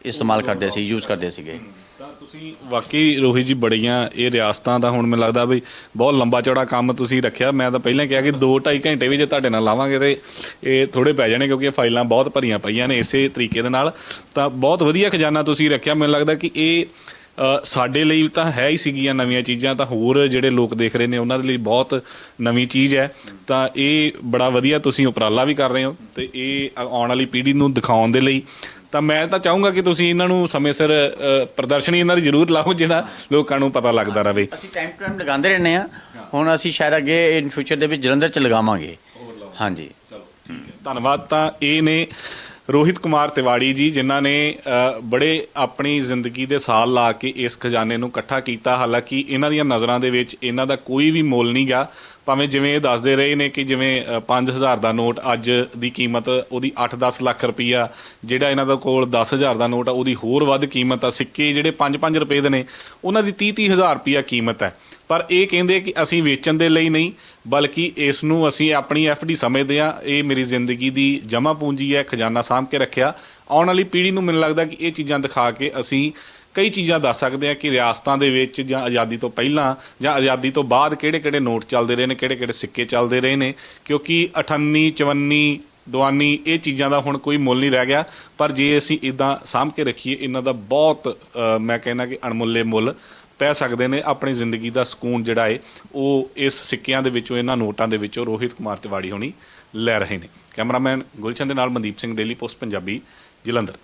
ਇਸਤੇਮਾਲ ਕਰਦੇ ਸੀ, ਯੂਜ਼ ਕਰਦੇ ਸੀਗੇ। ਤਾਂ ਤੁਸੀਂ ਵਾਕਈ ਰੋਹਿਤ ਜੀ ਬੜੀਆਂ ਇਹ ਰਿਆਸਤਾਂ ਦਾ ਹੁਣ ਮੈਨੂੰ ਲੱਗਦਾ ਵੀ ਬਹੁਤ ਲੰਬਾ ਚੌੜਾ ਕੰਮ ਤੁਸੀਂ ਰੱਖਿਆ। ਮੈਂ ਤਾਂ ਪਹਿਲਾਂ ਕਿਹਾ ਕਿ 2-2.5 ਘੰਟੇ ਵੀ ਜੇ ਤੁਹਾਡੇ ਨਾਲ ਲਾਵਾਂਗੇ ਤੇ ਇਹ ਥੋੜ੍ਹੇ ਪੈ ਜਾਣੇ, ਕਿਉਂਕਿ ਇਹ ਫਾਈਲਾਂ ਬਹੁਤ ਭਰੀਆਂ ਪਈਆਂ ਨੇ ਇਸੇ ਤਰੀਕੇ ਦੇ ਨਾਲ। ਤਾਂ ਬਹੁਤ ਵਧੀਆ ਖਜ਼ਾਨਾ ਤੁਸੀਂ ਰੱਖਿਆ। ਮੈਨੂੰ ਲੱਗਦਾ ਕਿ ਇਹ ਸਾਡੇ ਲਈ ਤਾਂ ਹੈ ਹੀ ਸੀਗੀਆਂ ਨਵੀਆਂ ਚੀਜ਼ਾਂ, ਤਾਂ ਹੋਰ ਜਿਹੜੇ ਲੋਕ ਦੇਖ ਰਹੇ ਨੇ ਉਹਨਾਂ ਦੇ ਲਈ ਬਹੁਤ ਨਵੀਂ ਚੀਜ਼ ਹੈ। ਤਾਂ ਇਹ ਬੜਾ ਵਧੀਆ ਤੁਸੀਂ ਉਪਰਾਲਾ ਵੀ ਕਰ ਰਹੇ ਹੋ ਤੇ ਇਹ ਆਉਣ ਵਾਲੀ ਪੀੜ੍ਹੀ ਨੂੰ ਦਿਖਾਉਣ ਦੇ ਲਈ। ਤਾਂ ਮੈਂ ਤਾਂ ਚਾਹੂੰਗਾ ਕਿ ਤੁਸੀਂ ਇਹਨਾਂ ਨੂੰ ਸਮੇਂ ਸਿਰ ਪ੍ਰਦਰਸ਼ਨੀ ਇਹਨਾਂ ਦੀ ਜ਼ਰੂਰ ਲਾਓ, ਜਿਹੜਾ ਲੋਕਾਂ ਨੂੰ ਪਤਾ ਲੱਗਦਾ ਰਹੇ। ਅਸੀਂ ਟਾਈਮ ਟੂ ਟਾਈਮ ਲਗਾਉਂਦੇ ਰਹਿੰਦੇ ਹਾਂ। ਹੁਣ ਅਸੀਂ ਸ਼ਾਇਦ ਅੱਗੇ ਇਨ ਫਿਊਚਰ ਦੇ ਵਿੱਚ ਜਲੰਧਰ 'ਚ ਲਗਾਵਾਂਗੇ। ਹਾਂਜੀ, ਚਲੋ ਠੀਕ ਹੈ, ਧੰਨਵਾਦ। ਤਾਂ ਇਹ ਨੇ ਰੋਹਿਤ ਕੁਮਾਰ ਤਿਵਾੜੀ ਜੀ, ਜਿਨ੍ਹਾਂ ਨੇ ਬੜੇ ਆਪਣੀ ਜ਼ਿੰਦਗੀ ਦੇ ਸਾਲ ਲਾ ਕੇ ਇਸ ਖਜ਼ਾਨੇ ਨੂੰ ਇਕੱਠਾ ਕੀਤਾ। ਹਾਲਾਂਕਿ ਇਹਨਾਂ ਦੀਆਂ ਨਜ਼ਰਾਂ ਦੇ ਵਿੱਚ ਇਹਨਾਂ ਦਾ ਕੋਈ ਵੀ ਮੁੱਲ ਨਹੀਂ ਗਾ। ਭਾਵੇਂ ਜਿਵੇਂ ਇਹ ਦੱਸਦੇ ਰਹੇ ਨੇ ਕਿ ਜਿਵੇਂ 5000 ਦਾ ਨੋਟ ਅੱਜ ਦੀ ਕੀਮਤ ਉਹਦੀ 8-10 ਲੱਖ ਰੁਪਈਆ, ਜਿਹੜਾ ਇਹਨਾਂ ਦਾ ਕੋਲ 10,000 ਦਾ ਨੋਟ ਆ ਉਹਦੀ ਹੋਰ ਵੱਧ ਕੀਮਤ ਆ। ਸਿੱਕੇ ਜਿਹੜੇ 5-5 ਰੁਪਏ ਦੇ ਨੇ ਉਹਨਾਂ ਦੀ 30-30 ਹਜ਼ਾਰ ਰੁਪਈਆ ਕੀਮਤ ਹੈ। ਪਰ ਇਹ ਕਹਿੰਦੇ ਕਿ ਅਸੀਂ ਵੇਚਣ ਦੇ ਲਈ ਨਹੀਂ, ਬਲਕਿ ਇਸ ਨੂੰ ਅਸੀਂ ਆਪਣੀ FD ਸਮਝਦੇ ਹਾਂ। ਇਹ ਮੇਰੀ ਜ਼ਿੰਦਗੀ ਦੀ ਜਮ੍ਹਾਂ ਪੂੰਜੀ ਹੈ, ਖਜ਼ਾਨਾ ਸਾਂਭ ਕੇ ਰੱਖਿਆ। ਆਉਣ ਵਾਲੀ ਪੀੜ੍ਹੀ ਨੂੰ ਮੈਨੂੰ ਲੱਗਦਾ ਕਿ ਇਹ ਚੀਜ਼ਾਂ ਦਿਖਾ ਕੇ ਅਸੀਂ ਕਈ ਚੀਜ਼ਾਂ ਦੱਸ ਸਕਦੇ ਹਾਂ ਕਿ ਰਿਆਸਤਾਂ ਦੇ ਵਿੱਚ ਜਾਂ ਆਜ਼ਾਦੀ ਤੋਂ ਪਹਿਲਾਂ ਜਾਂ ਆਜ਼ਾਦੀ ਤੋਂ ਬਾਅਦ ਕਿਹੜੇ-ਕਿਹੜੇ ਨੋਟ ਚੱਲਦੇ ਰਹੇ ਨੇ, ਕਿਹੜੇ-ਕਿਹੜੇ ਸਿੱਕੇ ਚੱਲਦੇ ਰਹੇ ਨੇ। ਕਿਉਂਕਿ 58, 54, ਦੁਆਨੀ ਇਹ ਚੀਜ਼ਾਂ ਦਾ ਹੁਣ ਕੋਈ ਮੁੱਲ ਨਹੀਂ ਰਹਿ ਗਿਆ। ਪਰ ਜੇ ਅਸੀਂ ਇੱਦਾਂ ਸਾਂਭ ਕੇ ਰੱਖੀਏ, ਇਹਨਾਂ ਦਾ ਬਹੁਤ ਮੈਂ ਕਹਿੰਦਾ ਕਿ ਅਣਮੁੱਲੇ ਮੁੱਲ ਪੈ ਸਕਦੇ ਨੇ। ਆਪਣੀ ਜ਼ਿੰਦਗੀ ਦਾ ਸਕੂਨ ਜਿਹੜਾ ਹੈ ਉਹ ਇਸ ਸਿੱਕਿਆਂ ਦੇ ਵਿੱਚੋਂ, ਇਹਨਾਂ ਨੋਟਾਂ ਦੇ ਵਿੱਚੋਂ ਰੋਹਿਤ ਕੁਮਾਰ ਤਿਵਾੜੀ ਹੋਣੀ ਲੈ ਰਹੇ ਨੇ। ਕੈਮਰਾਮੈਨ ਗੁਲਸ਼ਨ ਦੇ ਨਾਲ ਮਨਦੀਪ ਸਿੰਘ, ਡੇਲੀ ਪੋਸਟ ਪੰਜਾਬੀ, ਜਲੰਧਰ।